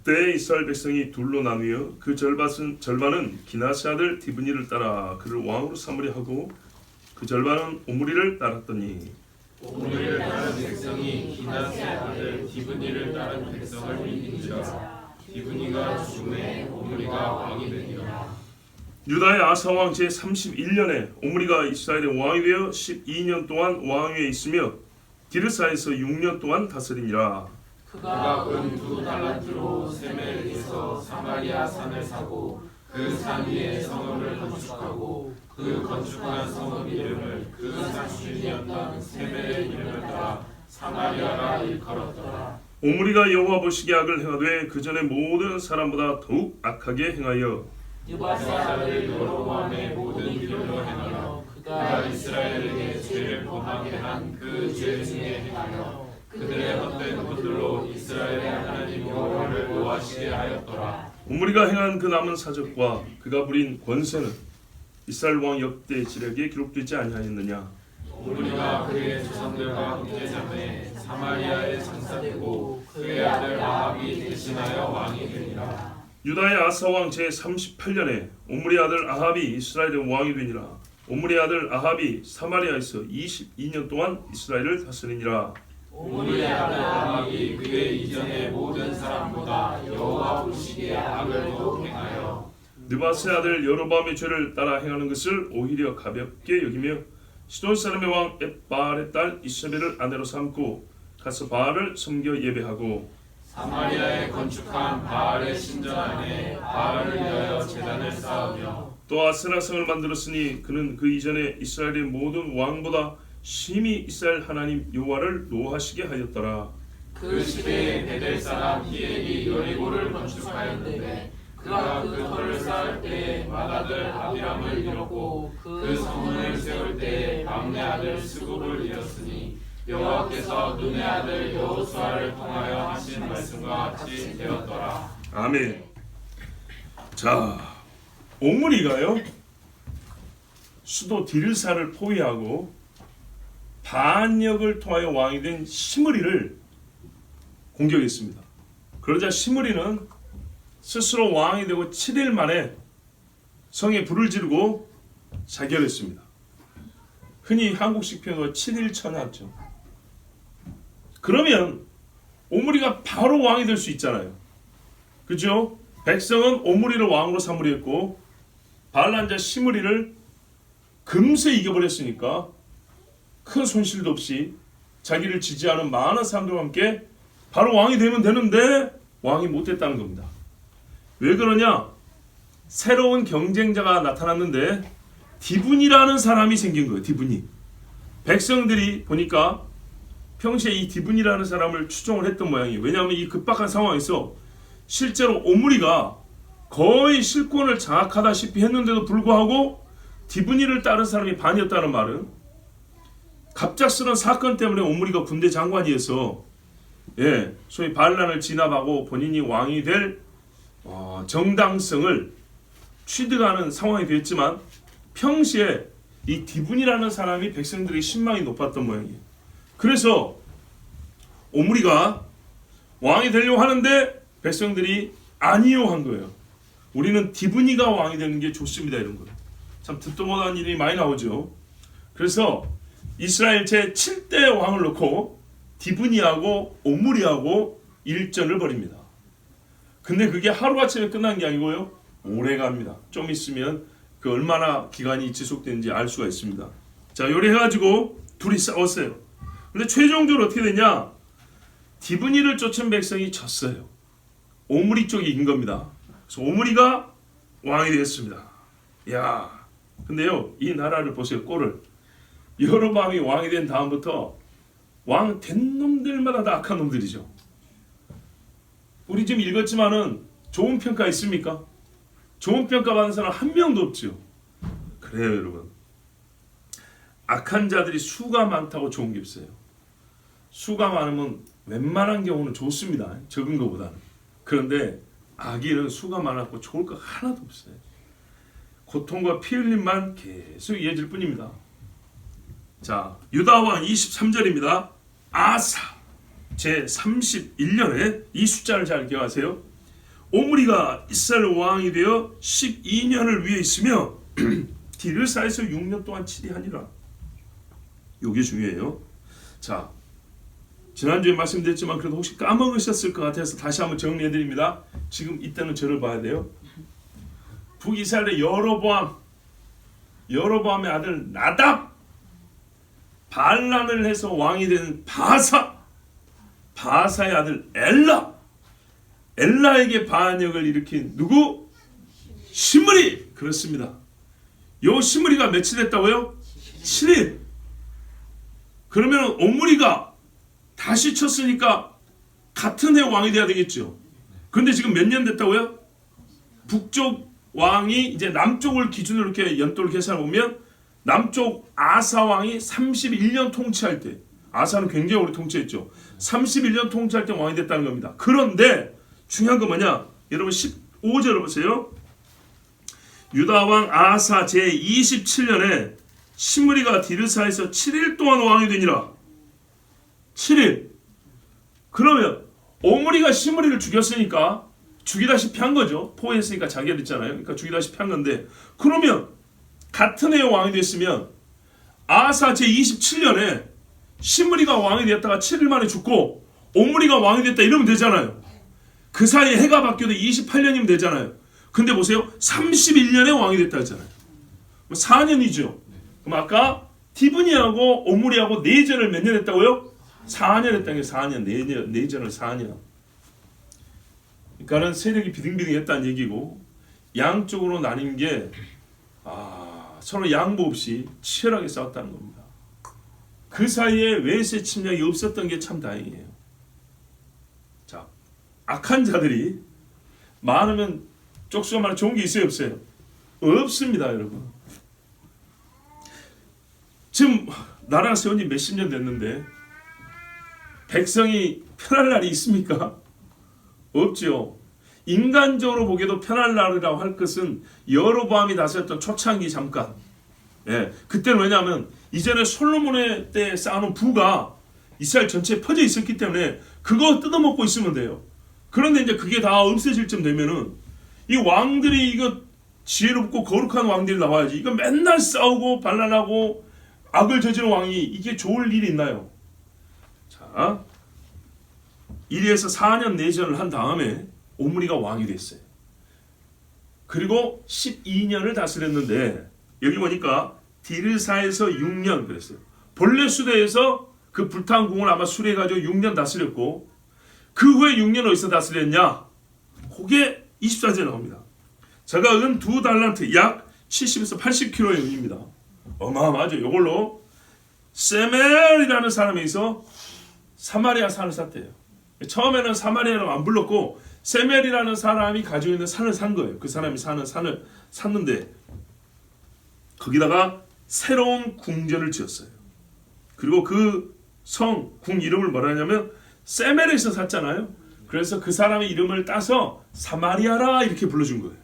그때 이스라엘 백성이 둘로 나뉘어 그 절반은 기나스 아들 디브니를 따라 그를 왕으로 삼으려 하고 그 절반은 오므리를 따랐더니 오므리를 따른 백성이 기나스의 아들 디브니를 따른 백성을 이긴지라. 디브니가 죽음에 오므리가 왕이 되니라. 유다의 아사 왕 제31년에 오므리가 이스라엘의 왕이 되어 12년 동안 왕위에 있으며 디르사에서 6년 동안 다스리니라. 그가 은 2달란트로 세멜에서 사마리아 산을 사고 그 산 위에 성읍을 건축하고 그 건축한 성읍 이름을 그 산 주인이었던 세멜의 이름을 따라 사마리아라 일컬었더라. 오므리가 여호와 보시기에 악을 행하되 그 전에 모든 사람보다 더욱 악하게 행하여 느바사를 여로보암의 모든 길로 행하여 그가 이스라엘에게 죄를 범하게 한 그 죄 중에 행하여 그들의 헛된 것들로 이스라엘의 하나님 여호와를 노하시게 하였더라. 오므리가 행한 그 남은 사적과 그가 부린 권세는 이스라엘 왕 역대 지략에 기록되지 아니하였느냐. 오므리가 그의 조상들과 함께 잠에 사마리아에 장사되고 그의 아들 아합이 대신하여 왕이 되니라. 유다의 아사 왕 제38년에 오므리 아들 아합이 이스라엘의 왕이 되니라. 오므리 아들 아합이 사마리아에서 22년 동안 이스라엘을 다스리니라. 오므리의 아들 아합이 그의 이전의 모든 사람보다 여호와 보시기에 악을 더욱 행하여 느바스의 아들 여로보암의 죄를 따라 행하는 것을 오히려 가볍게 여기며 시돈 사람의 왕 엣바알의 딸 이세벨을 아내로 삼고 가서 바알을 섬겨 예배하고 사마리아에 건축한 바알의 신전 안에 바알을 위하여 제단을 쌓으며 또 아세라성을 만들었으니 그는 그 이전에 이스라엘의 모든 왕보다 심히 이스라엘 하나님 여호와를 노하시게 하였더라. 그 시대에 베델 사람 히엘이 여리고를 건축하였는데 그가 그 터를 쌓을 때에 맏아들 아비람을 잃었고 그 성문을 세울 때에 막내 아들 스굽을 잃었으니 여호와께서 눈의 아들 여호수아를 통하여 하신 말씀과 같이 되었더라. 아멘. 자, 오므리가요 수도 디르사를 포위하고 반역을 통하여 왕이 된 시므리를 공격했습니다. 그러자 시므리는 스스로 왕이 되고 7일 만에 성에 불을 지르고 자결했습니다. 흔히 한국식 표현으로 7일 천하죠. 그러면 오므리가 바로 왕이 될 수 있잖아요. 그죠? 백성은 오므리를 왕으로 삼으려 했고 반란자 시므리를 금세 이겨버렸으니까 큰 손실도 없이 자기를 지지하는 많은 사람들과 함께 바로 왕이 되면 되는데 왕이 못됐다는 겁니다. 왜 그러냐? 새로운 경쟁자가 나타났는데 디브니라는 사람이 생긴 거예요. 디브니. 백성들이 보니까 평소에 이 디브니라는 사람을 추종을 했던 모양이에요. 왜냐하면 이 급박한 상황에서 실제로 오므리가 거의 실권을 장악하다시피 했는데도 불구하고 디브니를 따른 사람이 반이었다는 말은 갑작스러운 사건 때문에 오므리가 군대 장관이어서 소위 반란을 진압하고 본인이 왕이 될 정당성을 취득하는 상황이 됐지만 평시에 이 디분이라는 사람이 백성들의 신망이 높았던 모양이에요. 그래서 오므리가 왕이 되려고 하는데 백성들이 아니요 한 거예요. 우리는 디브니가 왕이 되는 게 좋습니다. 이런 거예요. 참 듣도 못한 일이 많이 나오죠. 그래서 이스라엘 제7대 왕을 놓고 디브니하고 오므리하고 일전을 벌입니다. 근데 그게 하루아침에 끝난 게 아니고요. 오래 갑니다. 좀 있으면 그 얼마나 기간이 지속되는지 알 수가 있습니다. 자, 요래 해가지고 둘이 싸웠어요. 근데 최종적으로 어떻게 되냐? 디브니를 쫓은 백성이 졌어요. 오므리 쪽이 이긴 겁니다. 그래서 오므리가 왕이 되었습니다. 야, 근데요, 이 나라를 보세요. 꼴을. 여로보암이 왕이 된 다음부터 왕 된 놈들마다 다 악한 놈들이죠. 우리 지금 읽었지만은 좋은 평가 있습니까? 좋은 평가 받는 사람 한 명도 없죠. 그래요, 여러분. 악한 자들이 수가 많다고 좋은 게 없어요. 수가 많으면 웬만한 경우는 좋습니다. 적은 것보다는. 그런데 악인은 수가 많았고 좋을 거 하나도 없어요. 고통과 피 흘림만 계속 이어질 뿐입니다. 자, 유다왕 23절입니다. 아사 제31년에 이 숫자를 잘 기억하세요. 오므리가 이스라엘 왕이 되어 12년을 위해 있으며 디르사에서 6년 동안 치리하니라. 이게 중요해요. 자, 지난주에 말씀드렸지만 그래도 혹시 까먹으셨을 것 같아서 다시 한번 정리해드립니다. 지금 이때는 저를 봐야 돼요. 북이스라엘의 여로보암의 아들 나답, 반란을 해서 왕이 된 바사의 아들 엘라에게 반역을 일으킨 누구? 시므리. 그렇습니다. 요 시므리가 며칠 됐다고요? 7일. 그러면 옴므리가 다시 쳤으니까 같은 해 왕이 돼야 되겠죠. 그런데 지금 몇 년 됐다고요? 북쪽 왕이 이제 남쪽을 기준으로 이렇게 연도를 계산해 보면 남쪽 아사 왕이 31년 통치할 때, 아사는 굉장히 오래 통치했죠. 31년 통치할 때 왕이 됐다는 겁니다. 그런데 중요한 건 뭐냐? 여러분 15절을 보세요. 유다 왕 아사 제27년에 시므리가 디르사에서 7일 동안 왕이 되니라. 7일. 그러면 오므리가 시므리를 죽였으니까 죽이다시피 한 거죠. 포위했으니까 자기가 됐잖아요. 그러니까 죽이다시피 한 건데, 그러면 같은 해에 왕이 됐으면 아사 제27년에 시므리가 왕이 됐다가 7일 만에 죽고 오므리가 왕이 됐다 이러면 되잖아요. 그 사이에 해가 바뀌어도 28년이면 되잖아요. 근데 보세요. 31년에 왕이 됐다 했잖아요. 4년이죠. 그럼 아까 디브니하고 오므리하고 내전을 몇 년 했다고요? 4년 했다는 게 4년. 내전을 4년. 그러니까는 세력이 비등비등했다는 얘기고, 양쪽으로 나뉜 게 서로 양보 없이 치열하게 싸웠다는 겁니다. 그 사이에 외세 침략이 없었던 게 참 다행이에요. 자, 악한 자들이 많으면 쪽수가 많아 좋은 게 있어요, 없어요? 없습니다, 여러분. 지금 나라가 세운 지 몇십 년 됐는데 백성이 편할 날이 있습니까? 없죠. 인간적으로 보기에도 편할 날이라고 할 것은 여로보암이 다스렸던 초창기 잠깐. 예, 그때는 왜냐하면 이전에 솔로몬의 때 쌓아놓은 부가 이스라엘 전체에 퍼져 있었기 때문에 그거 뜯어먹고 있으면 돼요. 그런데 이제 그게 다 없어질 쯤 되면은 이 왕들이 이거 지혜롭고 거룩한 왕들이 나와야지. 이거 맨날 싸우고 반란하고 악을 저지른 왕이 이게 좋을 일이 있나요? 자, 이리에서 4년 내전을 한 다음에 오므리가 왕이 됐어요. 그리고 12년을 다스렸는데 여기 보니까 디르사에서 6년 그랬어요. 본래 수대에서 그 불타는 궁을 아마 수리해가지고 6년 다스렸고, 그 후에 6년 어디서 다스렸냐? 그게 24절에 나옵니다. 제가 은 2달란트 약 70에서 80kg의 은입니다. 어마어마하죠. 이걸로 세멜이라는 사람이 있어 사마리아 산을 샀대요. 처음에는 사마리아라고 안 불렀고 세멜이라는 사람이 가지고 있는 산을 산 거예요. 그 사람이 사는 산을 샀는데 거기다가 새로운 궁전을 지었어요. 그리고 그 궁 이름을 뭐라 하냐면 세멜에서 샀잖아요. 그래서 그 사람의 이름을 따서 사마리아라 이렇게 불러준 거예요.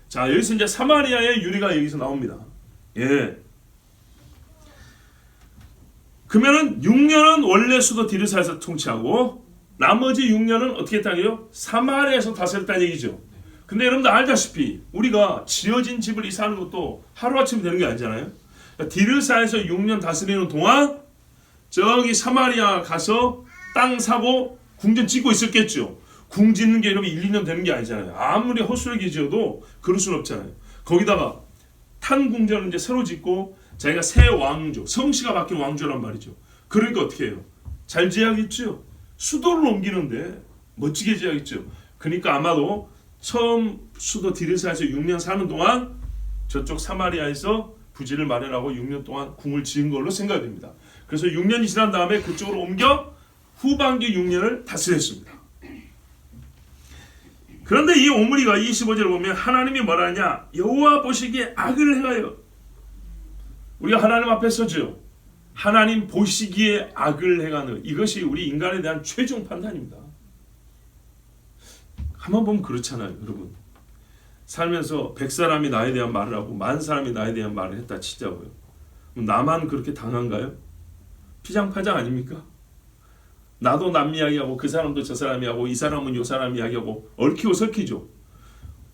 자, 여기서 이제 사마리아의 유래가 여기서 나옵니다. 예. 그러면은 6년은 원래 수도 디르사에서 통치하고 나머지 6년은 어떻게 했다고요? 사마리아에서 다스렸다는 얘기죠. 근데 여러분들 알다시피 우리가 지어진 집을 이사하는 것도 하루아침에 되는 게 아니잖아요. 그러니까 디르사에서 6년 다스리는 동안 저기 사마리아 가서 땅 사고 궁전 짓고 있었겠죠. 궁 짓는 게 이러면 1, 2년 되는 게 아니잖아요. 아무리 허술하게 지어도 그럴 수는 없잖아요. 거기다가 탄 궁전을 이제 새로 짓고 자기가 새 왕조, 성씨가 바뀐 왕조란 말이죠. 그러니까 어떻게 해요? 잘 지어야겠죠. 수도를 옮기는데 멋지게 지어야겠죠. 그러니까 아마도 처음 수도 디르사에서 6년 사는 동안 저쪽 사마리아에서 부지를 마련하고 6년 동안 궁을 지은 걸로 생각됩니다. 그래서 6년이 지난 다음에 그쪽으로 옮겨 후반기 6년을 다스렸습니다. 그런데 이 오므리가 25절을 보면 하나님이 뭐라 하냐? 여호와 보시기에 악을 행하여. 우리가 하나님 앞에 서죠. 하나님 보시기에 악을 행하는, 이것이 우리 인간에 대한 최종 판단입니다. 한번 보면 그렇잖아요, 여러분. 살면서 100사람이 나에 대한 말을 하고 10,000사람이 나에 대한 말을 했다 치자고요. 나만 그렇게 당한가요? 피장파장 아닙니까? 나도 남 이야기하고 그 사람도 저 사람 이야기하고 이 사람은 요 사람 이야기하고 얽히고 설키죠.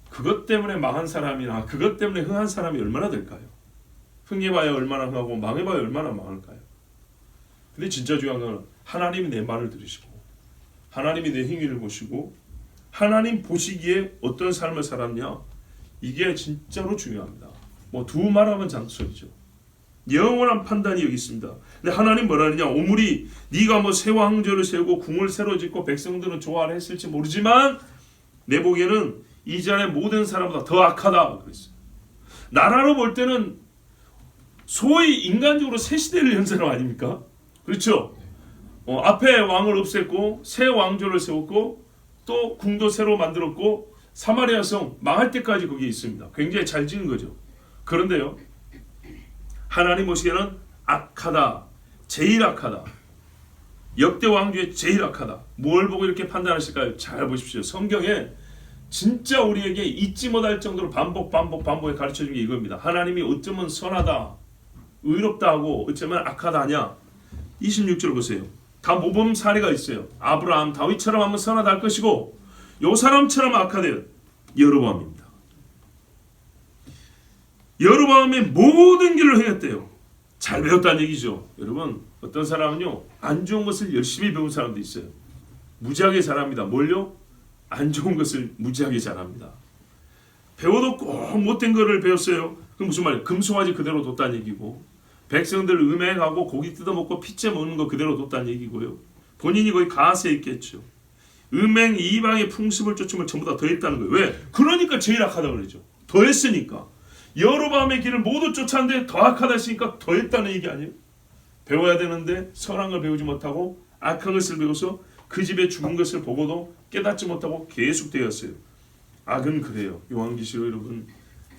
그것 때문에 망한 사람이나 그것 때문에 흥한 사람이 얼마나 될까요? 흥해봐야 얼마나 흥하고 망해봐야 얼마나 망할까요? 근데 진짜 중요한 건 하나님이 내 말을 들으시고 하나님이 내 행위를 보시고 하나님 보시기에 어떤 삶을 살았냐, 이게 진짜로 중요합니다. 뭐 두 말하면 장소이죠. 영원한 판단이 여기 있습니다. 근데 하나님 뭐라 하느냐, 오물이 네가 뭐 새 왕조를 세우고 궁을 새로 짓고 백성들은 좋아를 했을지 모르지만 내 보기에는 이전의 모든 사람보다 더 악하다 그랬어요. 나라로 볼 때는 소위 인간적으로 새 시대를 연 사람 아닙니까? 그렇죠? 앞에 왕을 없앴고 새 왕조를 세웠고 또 궁도 새로 만들었고 사마리아 성 망할 때까지 거기에 있습니다. 굉장히 잘 지은 거죠. 그런데요, 하나님 보시기에는 악하다, 제일 악하다, 역대 왕 중에 제일 악하다. 뭘 보고 이렇게 판단하실까요? 잘 보십시오. 성경에 진짜 우리에게 잊지 못할 정도로 반복에 가르쳐준 게 이겁니다. 하나님이 어쩌면 선하다, 의롭다 하고 어쩌면 악하다 하냐. 26절 보세요. 다 모범 사례가 있어요. 아브라함, 다윗처럼 하면 선하다 할 것이고 요 사람처럼 악하되 여로보암입니다. 여로보암의 모든 길을 행했대요. 잘 배웠다는 얘기죠. 여러분, 어떤 사람은요 안 좋은 것을 열심히 배운 사람도 있어요. 무지하게 잘합니다. 뭘요? 안 좋은 것을 무지하게 잘합니다. 배워도 꼭 못된 거를 배웠어요. 그럼 무슨 말이에요? 금송아지 그대로 뒀다는 얘기고, 백성들 음행하고 고기 뜯어먹고 피째 먹는 거 그대로 뒀다는 얘기고요. 본인이 거의 가세 있겠죠. 음행 이방의 풍습을 쫓으면 전부 다 더했다는 거예요. 왜? 그러니까 제일 악하다고 그러죠. 더했으니까. 여로보암의 길을 모두 쫓았는데 더 악하다 했으니까 더했다는 얘기 아니에요? 배워야 되는데 선한 걸 배우지 못하고 악한 것을 배워서 그 집에 죽은 것을 보고도 깨닫지 못하고 계속 되었어요. 악은 그래요. 요한계시록 여러분,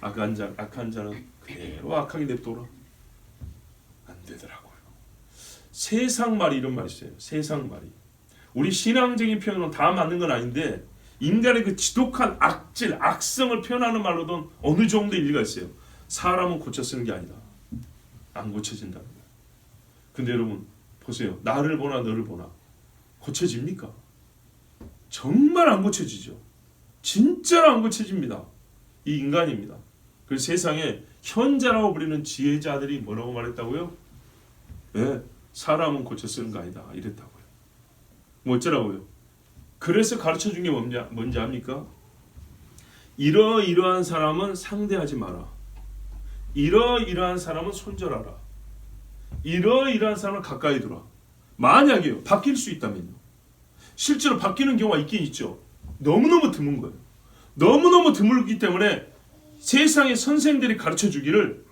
악한 자는 그대로 악하게 냅둬라. 안 되더라고요. 세상 말이 이런 말이 있어요. 세상 말이. 우리 신앙적인 표현은 다 맞는 건 아닌데 인간의 그 지독한 악질, 악성을 표현하는 말로도 어느 정도 일리가 있어요. 사람은 고쳐 쓰는 게 아니다. 안 고쳐진다는 거예요. 근데 여러분 보세요. 나를 보나 너를 보나 고쳐집니까? 정말 안 고쳐지죠. 진짜로 안 고쳐집니다. 이 인간입니다. 그래서 세상에 현자라고 부리는 지혜자들이 뭐라고 말했다고요? 네, 사람은 고쳐 쓰는 거 아니다 이랬다고요. 뭐 어쩌라고요? 그래서 가르쳐준 게 뭔지 압니까? 이러이러한 사람은 상대하지 마라. 이러이러한 사람은 손절하라. 이러이러한 사람은 가까이 두라. 만약에요, 바뀔 수 있다면요. 실제로 바뀌는 경우가 있긴 있죠. 너무너무 드문 거예요. 너무너무 드물기 때문에 세상의 선생들이 가르쳐주기를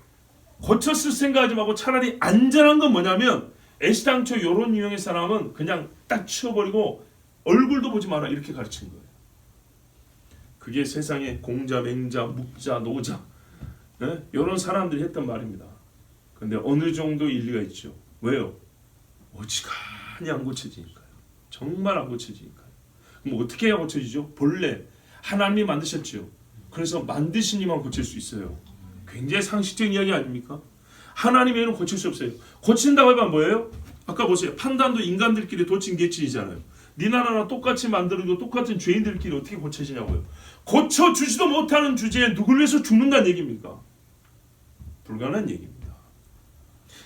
고쳤을 생각하지 말고 차라리 안전한 건 뭐냐면 애시당초 이런 유형의 사람은 그냥 딱 치워버리고 얼굴도 보지 마라 이렇게 가르친 거예요. 그게 세상의 공자, 맹자, 묵자, 노자 이런 사람들이 했던 말입니다. 근데 어느 정도 일리가 있죠. 왜요? 어지간히 안 고쳐지니까요. 정말 안 고쳐지니까요. 그럼 어떻게 해야 고쳐지죠? 본래 하나님이 만드셨죠. 그래서 만드신 이만 고칠 수 있어요. 굉장히 상식적인 이야기 아닙니까? 하나님 외에는 고칠 수 없어요. 고친다고 하면 뭐예요? 아까 보세요. 판단도 인간들끼리 도찐개찐이잖아요. 네 나라랑 똑같이 만들고 똑같은 죄인들끼리 어떻게 고쳐지냐고요. 고쳐주지도 못하는 주제에 누굴 위해서 죽는다는 얘기입니까? 불가능한 얘기입니다.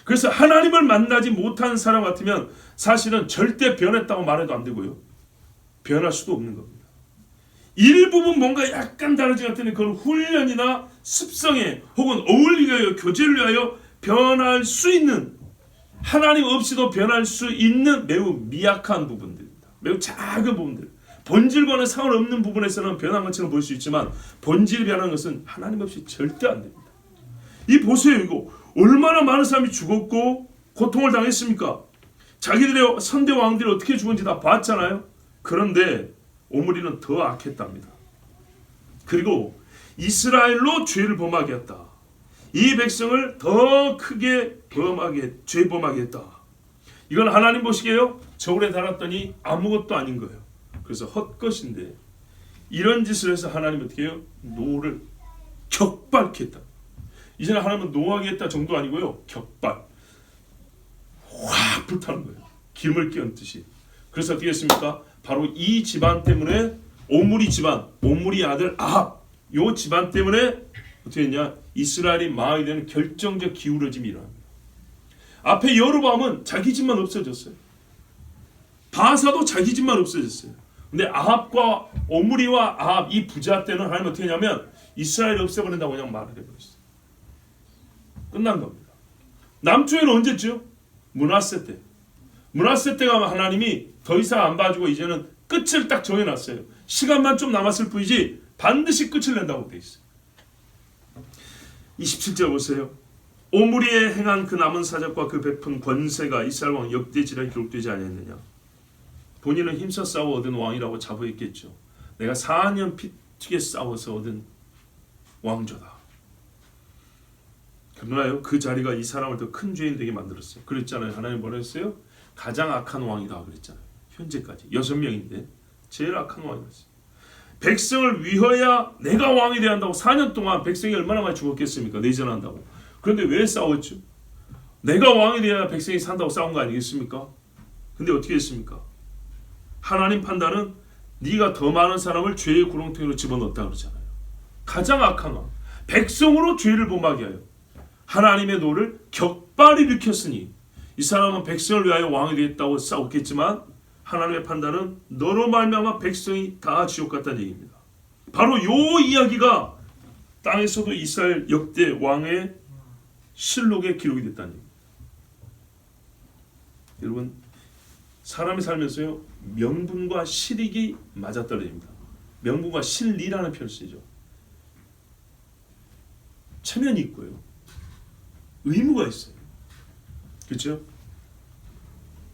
그래서 하나님을 만나지 못한 사람 같으면 사실은 절대 변했다고 말해도 안 되고요. 변할 수도 없는 겁니다. 일부분 뭔가 약간 다르지 않더니 그건 훈련이나 습성에 혹은 어울리기 위하여 교제를 위하여 변할 수 있는, 하나님 없이도 변할 수 있는 매우 미약한 부분들입니다. 매우 작은 부분들. 본질과는 상관없는 부분에서는 변한 것처럼 보일 수 있지만 본질이 변한 것은 하나님 없이 절대 안 됩니다. 이 보세요. 이거 얼마나 많은 사람이 죽었고 고통을 당했습니까? 자기들의 선대 왕들이 어떻게 죽은지 다 봤잖아요. 그런데 오므리는 더 악했답니다. 그리고 이스라엘로 죄를 범하게 했다. 이 백성을 더 크게 죄범하게 했다. 이건 하나님 보시기에요. 저울에 달았더니 아무것도 아닌 거예요. 그래서 헛것인데 이런 짓을 해서 하나님 어떻게 해요? 노를 격발케 했다. 이제는 하나님은 노하게 했다 정도 아니고요. 격발. 확 불타는 거예요. 기름을 끼얹듯이. 그래서 어떻게 했습니까? 바로 이 집안 때문에 오므리 집안, 오므리 아들 아합, 요 집안 때문에 어떻게 했냐? 이스라엘이 망하게 되는 결정적 기울어짐이 일어납니다. 앞에 여로보암은 자기 집만 없어졌어요. 바사도 자기 집만 없어졌어요. 근데 아합과 오므리와 아합 이 부자 때는 하나님 어떻게 했냐면 이스라엘 없애버린다고 그냥 말을 해버렸어요. 끝난 겁니다. 남쪽에는 언제죠? 므낫세 때. 므낫세 때가 하나님이 더 이상 안 봐주고 이제는 끝을 딱 정해놨어요. 시간만 좀 남았을 뿐이지 반드시 끝을 낸다고 돼 있어요. 27절 보세요. 오므리에 행한 그 남은 사적과 그 베푼 권세가 이스라엘 왕 역대지에 기록되지 아니했느냐. 본인은 힘써 싸워 얻은 왕이라고 자부했겠죠. 내가 4년 피튀게 싸워서 얻은 왕조다. 그러나요, 그 자리가 이 사람을 더 큰 죄인 되게 만들었어요. 그랬잖아요. 하나님 뭐라 했어요? 가장 악한 왕이다 그랬잖아요. 현재까지 6명인데 제일 악한 왕이었어요. 백성을 위하여 내가 왕이 되어야 한다고 4년 동안 백성이 얼마나 많이 죽었겠습니까? 내전한다고. 그런데 왜 싸웠죠? 내가 왕이 되어야 백성이 산다고 싸운 거 아니겠습니까? 근데 어떻게 했습니까? 하나님 판단은 네가 더 많은 사람을 죄의 구렁텅이로 집어넣었다 그러잖아요. 가장 악한 왕, 백성으로 죄를 범하게 하여 하나님의 노를 격발히 일으켰으니 이 사람은 백성을 위하여 왕이 되겠다고 싸웠겠지만 하나님의 판단은 너로 말미암아 백성이 다 지옥 갔다는 얘기입니다. 바로 요 이야기가 땅에서도 이스라엘 역대 왕의 실록에 기록이 됐다는 얘기입니다. 여러분, 사람이 살면서요, 명분과 실익이 맞아떨어집니다. 명분과 실리라는 표현을 쓰죠. 체면이 있고요, 의무가 있어요. 그렇죠?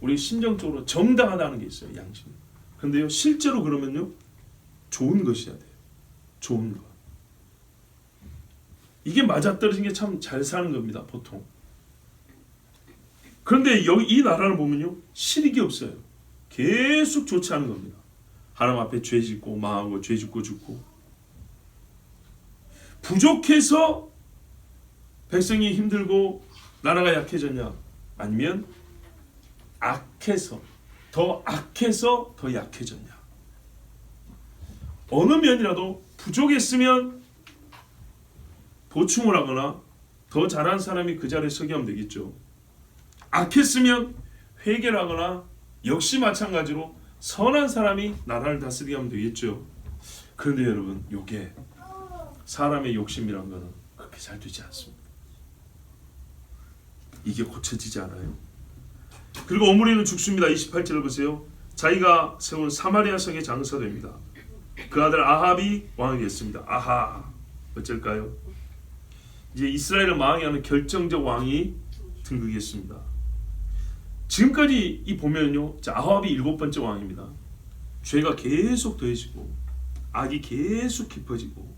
우리 심정적으로 정당하다는 게 있어요. 양심. 그런데요, 실제로 그러면요, 좋은 것이어야 돼요. 좋은 것. 이게 맞아떨어진 게 참 잘 사는 겁니다. 보통. 그런데 여기 이 나라를 보면요, 실익이 없어요. 계속 좋지 않은 겁니다. 하나님 앞에 죄 짓고 망하고 죄 짓고 죽고. 부족해서 백성이 힘들고 나라가 약해졌냐? 아니면 악해서 더 약해졌냐? 어느 면이라도 부족했으면 보충을 하거나 더 잘한 사람이 그 자리에 서게 하면 되겠죠. 악했으면 회개를 하거나 역시 마찬가지로 선한 사람이 나라를 다스리게 하면 되겠죠. 그런데 여러분, 이게 사람의 욕심이란 거는 그렇게 잘 되지 않습니다. 이게 고쳐지지 않아요. 그리고 오므리는 죽습니다. 28절을 보세요. 자기가 세운 사마리아 성에 장사됩니다. 그 아들 아합이 왕이 됐습니다. 아하, 어쩔까요? 이제 이스라엘을 망하게 하는 결정적 왕이 등극했습니다. 지금까지 이 보면요, 아합이 7번째 왕입니다. 죄가 계속 더해지고 악이 계속 깊어지고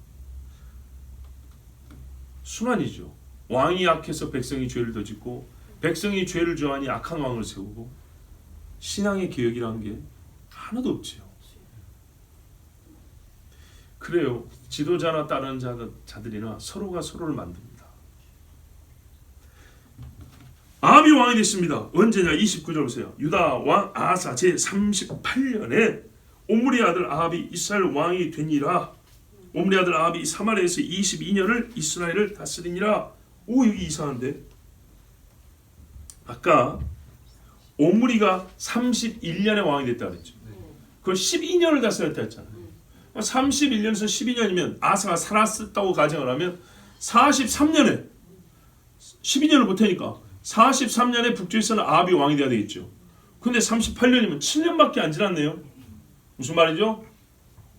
순환이죠. 왕이 악해서 백성이 죄를 더 짓고 백성이 죄를 저하니 악한 왕을 세우고 신앙의 개혁이라는 게 하나도 없지요. 그래요. 지도자나 따르는 자들이나 서로가 서로를 만듭니다. 아합이 왕이 됐습니다. 언제냐? 29절 보세요. 유다 왕 아사 제38년에 오므리 아들 아합이 이스라엘 왕이 되니라. 오므리 아들 아합이 사마리아에서 22년을 이스라엘을 다스리니라. 오, 여기 이상한데? 아까 오므리가 31년에 왕이 됐다 그랬죠. 그걸 12년을 다스렸다 했잖아요. 31년에서 12년이면 아사가 살았다고 가정을 하면 43년에 12년을 못하니까 43년에 북쪽에서는 아합이 왕이 돼야 되겠죠. 근데 38년이면 7년밖에 안 지났네요. 무슨 말이죠?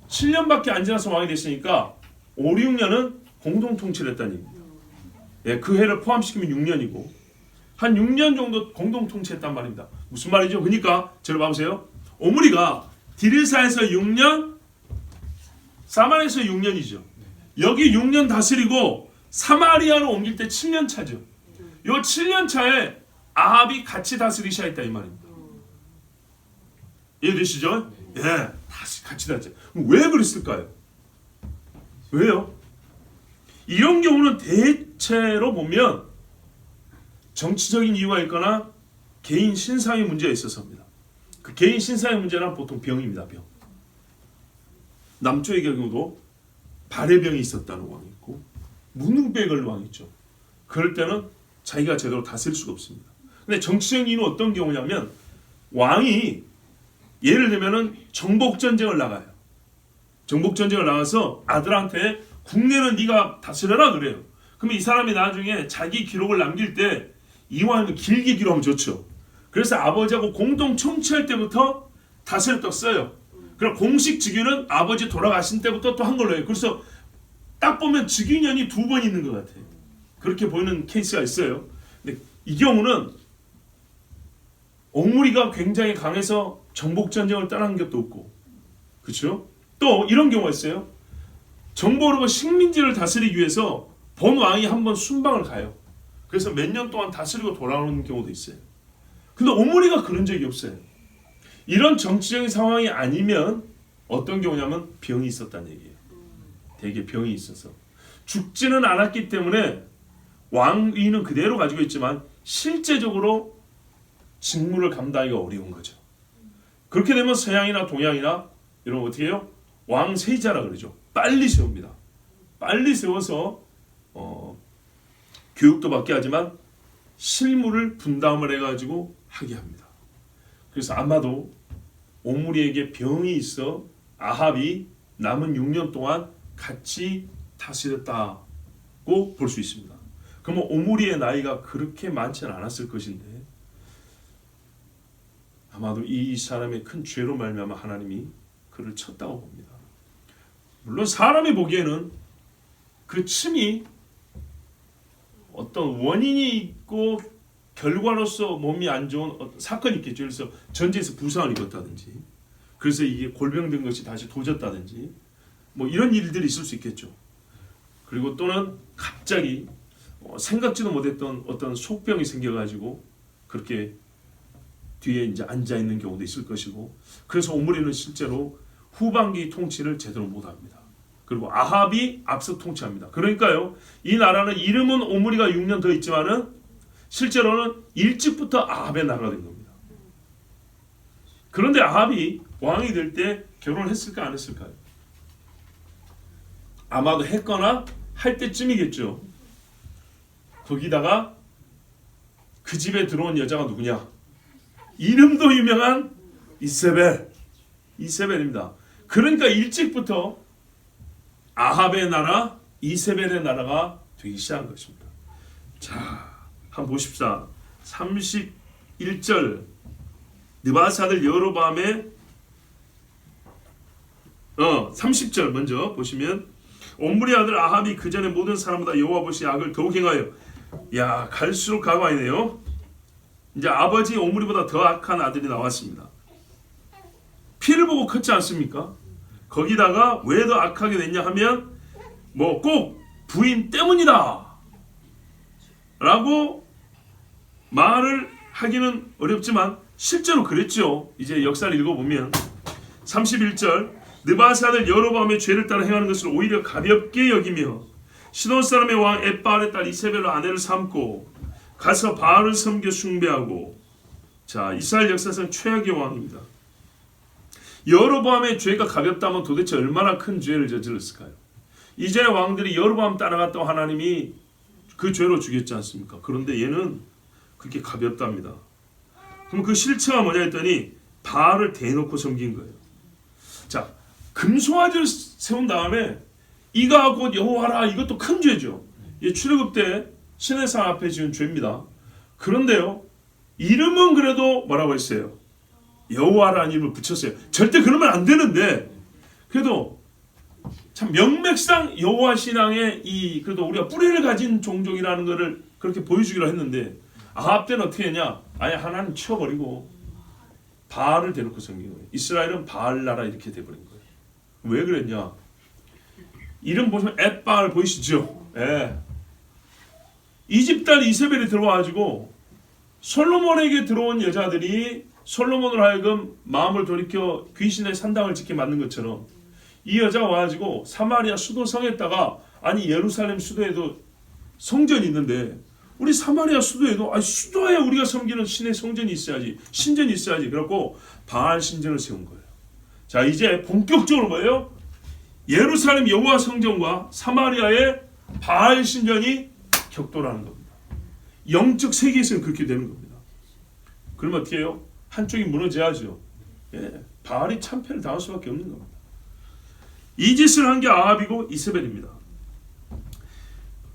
7년밖에 안 지나서 왕이 됐으니까 5, 6년은 공동 통치를 했다는 얘기입니다. 예, 그 해를 포함시키면 6년이고 한 6년 정도 공동 통치했단 말입니다. 무슨 말이죠? 그러니까 저를 봐보세요. 오므리가 디르사에서 6년, 사마리아에서 6년이죠. 여기 6년 다스리고 사마리아로 옮길 때 7년 차죠. 요 7년 차에 아합이 같이 다스리셔야 했다 이 말입니다. 이해되시죠? 예, 다시 같이 다스려. 왜 그랬을까요? 왜요? 이런 경우는 대체로 보면 정치적인 이유가 있거나 개인 신상의 문제가 있어서입니다. 그 개인 신상의 문제는 보통 병입니다. 병. 남쪽의 경우도 발의 병이 있었다는 왕이 있고 무능병에 걸린 왕이 있죠. 그럴 때는 자기가 제대로 다스릴 수가 없습니다. 근데 정치적 이유는 어떤 경우냐면 왕이 예를 들면은 정복 전쟁을 나가요. 정복 전쟁을 나가서 아들한테 국내는 네가 다스려라 그래요. 그러면 이 사람이 나중에 자기 기록을 남길 때 이왕이면 길게 기록하면 좋죠. 그래서 아버지하고 공동 총치할 때부터 다스렸다고 써요. 그럼 공식 즉위는 아버지 돌아가신 때부터 또 한 걸로 해요. 그래서 딱 보면 즉위년이 2번 있는 것 같아요. 그렇게 보이는 케이스가 있어요. 근데 이 경우는 옹무리가 굉장히 강해서 정복전쟁을 떠난 것도 없고, 그렇죠? 또 이런 경우가 있어요. 정복으로 식민지를 다스리기 위해서 본 왕이 한번 순방을 가요. 그래서 몇 년 동안 다스리고 돌아오는 경우도 있어요. 근데 옹무리가 그런 적이 없어요. 이런 정치적인 상황이 아니면 어떤 경우냐면 병이 있었다는 얘기예요. 대개 병이 있어서 죽지는 않았기 때문에 왕위는 그대로 가지고 있지만 실제적으로 직무를 감당하기가 어려운 거죠. 그렇게 되면 서양이나 동양이나 이런 어떻게 해요? 왕세자라 그러죠. 빨리 세웁니다. 빨리 세워서 교육도 받게 하지만 실무를 분담을 해가지고 하게 합니다. 그래서 아마도 옴무리에게 병이 있어 아합이 남은 6년 동안 같이 다스렸다고 볼 수 있습니다. 그러면 옴무리의 나이가 그렇게 많지는 않았을 것인데 아마도 이 사람의 큰 죄로 말미암아 하나님이 그를 쳤다고 봅니다. 물론 사람이 보기에는 그 침이 어떤 원인이 있고 결과로서 몸이 안 좋은 사건이 있겠죠. 그래서 전쟁에서 부상을 입었다든지 그래서 이게 골병든 것이 다시 도졌다든지 뭐 이런 일들이 있을 수 있겠죠. 그리고 또는 갑자기 생각지도 못했던 어떤 속병이 생겨가지고 그렇게 뒤에 이제 앉아 있는 경우도 있을 것이고, 그래서 옴무리는 실제로 후반기 통치를 제대로 못합니다. 그리고 아합이 앞서 통치합니다. 그러니까요, 이 나라는 이름은 옴무리가 6년 더 있지만은 실제로는 일찍부터 아합의 나라가 된 겁니다. 그런데 아합이 왕이 될 때 결혼을 했을까 안 했을까요? 아마도 했거나 할 때쯤이겠죠. 거기다가 그 집에 들어온 여자가 누구냐? 이름도 유명한 이세벨입니다. 그러니까 일찍부터 아합의 나라, 이세벨의 나라가 되기 시작한 것입니다. 자, 한번 보십시다. 31절 느바스 아들 여로보암의 30절 먼저 보시면 옴므리 아들 아합이 그 전에 모든 사람보다 여호와 보시 악을 더욱 행하여, 야 갈수록 가관이네요. 이제 아버지 옴므리보다 더 악한 아들이 나왔습니다. 피를 보고 컸지 않습니까? 거기다가 왜 더 악하게 됐냐 하면 뭐 꼭 부인 때문이다 라고 말을 하기는 어렵지만 실제로 그랬죠. 이제 역사를 읽어보면 31절 느바스 아들 여로보암의 죄를 따라 행하는 것을 오히려 가볍게 여기며 시돈 사람의 왕 엣바알의 딸 이세벨로 아내를 삼고 가서 바알을 섬겨 숭배하고, 자 이스라엘 역사상 최악의 왕입니다. 여로보암의 죄가 가볍다면 도대체 얼마나 큰 죄를 저질렀을까요? 이전의 왕들이 여로보암 따라갔다고 하나님이 그 죄로 죽였지 않습니까? 그런데 얘는 그렇게 가볍답니다. 그럼 그 실체가 뭐냐 했더니 바알을 대놓고 섬긴 거예요. 자, 금송아지를 세운 다음에 이가 곧 여호와라, 이것도 큰 죄죠. 이 출애굽 때 신의 상 앞에 지은 죄입니다. 그런데요, 이름은 그래도 뭐라고 했어요? 여호와라는 이름을 붙였어요. 절대 그러면 안 되는데 그래도 참 명맥상 여호와 신앙의 그래도 우리가 뿌리를 가진 종족이라는 것을 그렇게 보여주기로 했는데 아합 때는 어떻게 했냐? 아예 하나님 치워버리고 바알을 대놓고 섬긴 거예요. 이스라엘은 바알 나라 이렇게 돼버린 거예요. 왜 그랬냐? 이름 보시면 엣바알 보이시죠? 예. 이집 딸 이세벨이 들어와가지고 솔로몬에게 들어온 여자들이 솔로몬으로 하여금 마음을 돌이켜 귀신의 산당을 짓게 만든 것처럼 이 여자가 와가지고 사마리아 수도 성에다가, 아니 예루살렘 수도에도 성전이 있는데 우리 사마리아 수도에도 수도에 우리가 섬기는 신의 성전이 있어야지, 신전이 있어야지. 그래갖고 바알 신전을 세운 거예요. 자, 이제 본격적으로 뭐예요? 예루살렘 여호와 성전과 사마리아의 바알 신전이 격돌하는 겁니다. 영적 세계에서는 그렇게 되는 겁니다. 그러면 어떻게 해요? 한쪽이 무너져야죠. 바알이 참패를 당할 수밖에 없는 겁니다. 이 짓을 한 게 아합이고 이세벨입니다.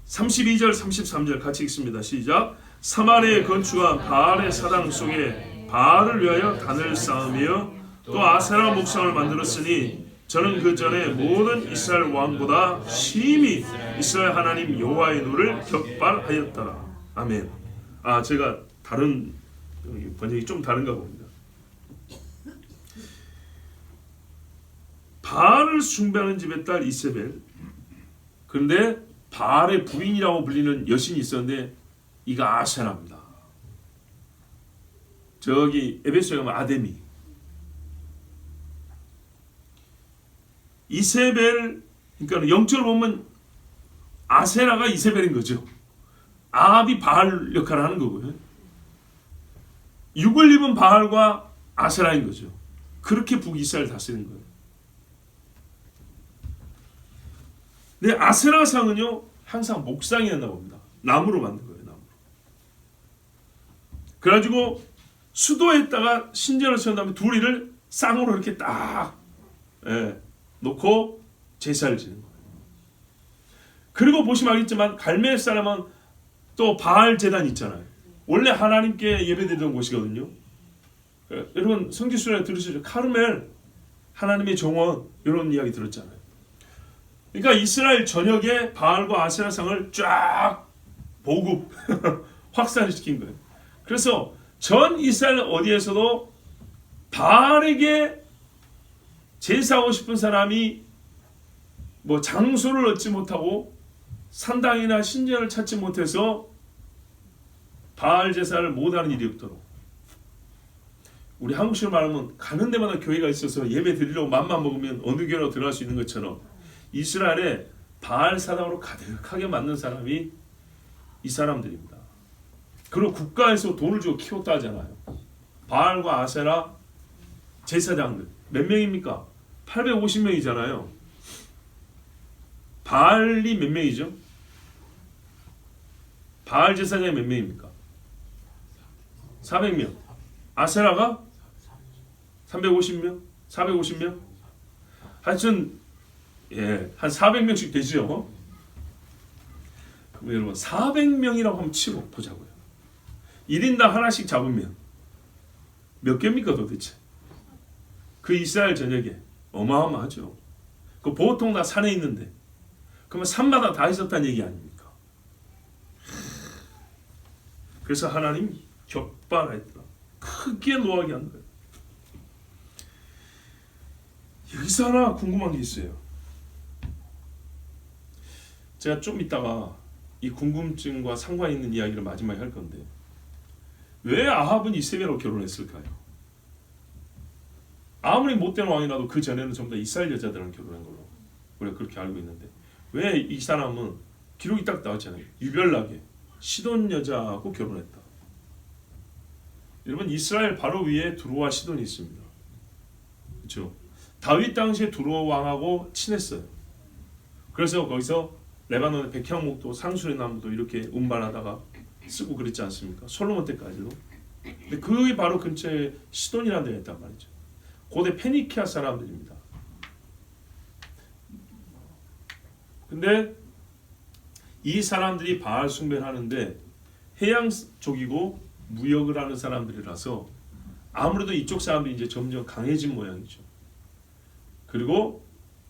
32절 33절 같이 읽습니다. 시작. 사마리아에 건축한 바알의 사당 속에 바알을 위하여 단을 쌓으며 또 아세라 목상을 만들었으니 저는 그 전에 모든 이스라엘 왕보다 심히 이스라엘 하나님 여호와의 노를 격발하였더라. 아멘. 제가 다른 번역이 좀 다른가 봅니다. 바알을 숭배하는 집의 딸 이세벨. 그런데 바알의 부인이라고 불리는 여신이 있었는데 이가 아세라입니다. 저기 에베소에 가면 아데미. 이세벨, 그러니까 영적으로 보면 아세라가 이세벨인 거죠. 아합이 바알 역할을 하는 거고요. 육을 입은 바알과 아세라인 거죠. 그렇게 북이스라엘 다스리는 거예요. 근데 아세라상은요 항상 목상이었나 봅니다. 나무로 만든 거예요. 나무로. 그래가지고 수도에다가 신전을 세운 다음에 둘이를 쌍으로 이렇게 딱 놓고 제사를 지는 거예요. 그리고 보시면 알겠지만 갈멜 사람은 또 바알 제단 있잖아요. 원래 하나님께 예배드리던 곳이거든요. 여러분 성지순례 들으시죠? 카르멜 하나님의 정원 이런 이야기 들었잖아요. 그러니까 이스라엘 전역에 바알과 아세라상을 쫙 보급 확산시킨 거예요. 그래서 전 이스라엘 어디에서도 바알에게 제사하고 싶은 사람이 뭐 장소를 얻지 못하고 산당이나 신전을 찾지 못해서 바알 제사를 못하는 일이 없도록, 우리 한국식으로 말하면 가는 데마다 교회가 있어서 예배 드리려고 맘만 먹으면 어느 교회로 들어갈 수 있는 것처럼 이스라엘에 바알 사당으로 가득하게 만든 사람이 이 사람들입니다. 그리고 국가에서 돈을 주고 키웠다 하잖아요. 바알과 아세라 제사장들 몇 명입니까? 850명이잖아요. 바알이 몇 명이죠? 바알 제사장이 몇 명입니까? 400명. 아세라가 350명? 450명? 하여튼 한 400명씩 되죠. 그럼 여러분 400명이라고 한번 치고 보자고요. 1인당 하나씩 잡으면 몇 개입니까 도대체? 그 이스라엘 전역에 어마어마하죠. 그 보통 다 산에 있는데 그러면 산마다 다 있었다는 얘기 아닙니까? 그래서 하나님 격발했다. 크게 노하게 한 거예요. 여기서 하나 궁금한 게 있어요. 제가 좀 이따가 이 궁금증과 상관 있는 이야기를 마지막에 할 건데 왜 아합은 이세벨하고 결혼했을까요? 아무리 못된 왕이라도 그 전에는 전부 다 이스라엘 여자들랑 결혼한 걸로 우리가 그렇게 알고 있는데 왜 이 사람은 기록이 딱 나왔잖아요. 유별나게 시돈 여자하고 결혼했다. 여러분 이스라엘 바로 위에 두로와 시돈이 있습니다. 그렇죠? 다윗 당시에 두로 왕하고 친했어요. 그래서 거기서 레바논의 백향목도 상수리 나무도 이렇게 운반하다가 쓰고 그랬지 않습니까? 솔로몬 때까지도. 근데 그게 바로 근처에 시돈이라는 데가 있단 말이죠. 고대 페니키아 사람들입니다. 근데 이 사람들이 바알 숭배를 하는데 해양 쪽이고 무역을 하는 사람들이라서 아무래도 이쪽 사람들이 이제 점점 강해진 모양이죠. 그리고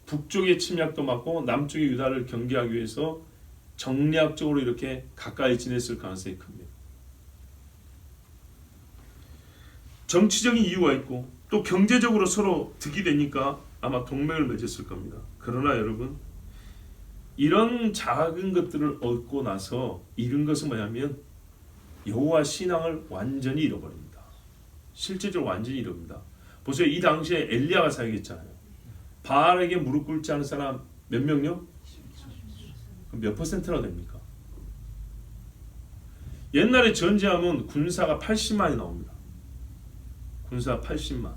북쪽의 침략도 맞고 남쪽의 유다를 경계하기 위해서 정략적으로 이렇게 가까이 지냈을 가능성이 큽니다. 정치적인 이유가 있고 또 경제적으로 서로 득이 되니까 아마 동맹을 맺었을 겁니다. 그러나 여러분 이런 작은 것들을 얻고 나서 잃은 것은 뭐냐면 여호와 신앙을 완전히 잃어버립니다. 실제적으로 완전히 잃어버립니다. 보세요. 이 당시에 엘리야가 사역했잖아요. 바알에게 무릎 꿇지 않은 사람 몇 명요? 그럼 몇 퍼센트나 됩니까? 옛날에 전쟁하면 군사가 80만이 나옵니다. 군사 80만.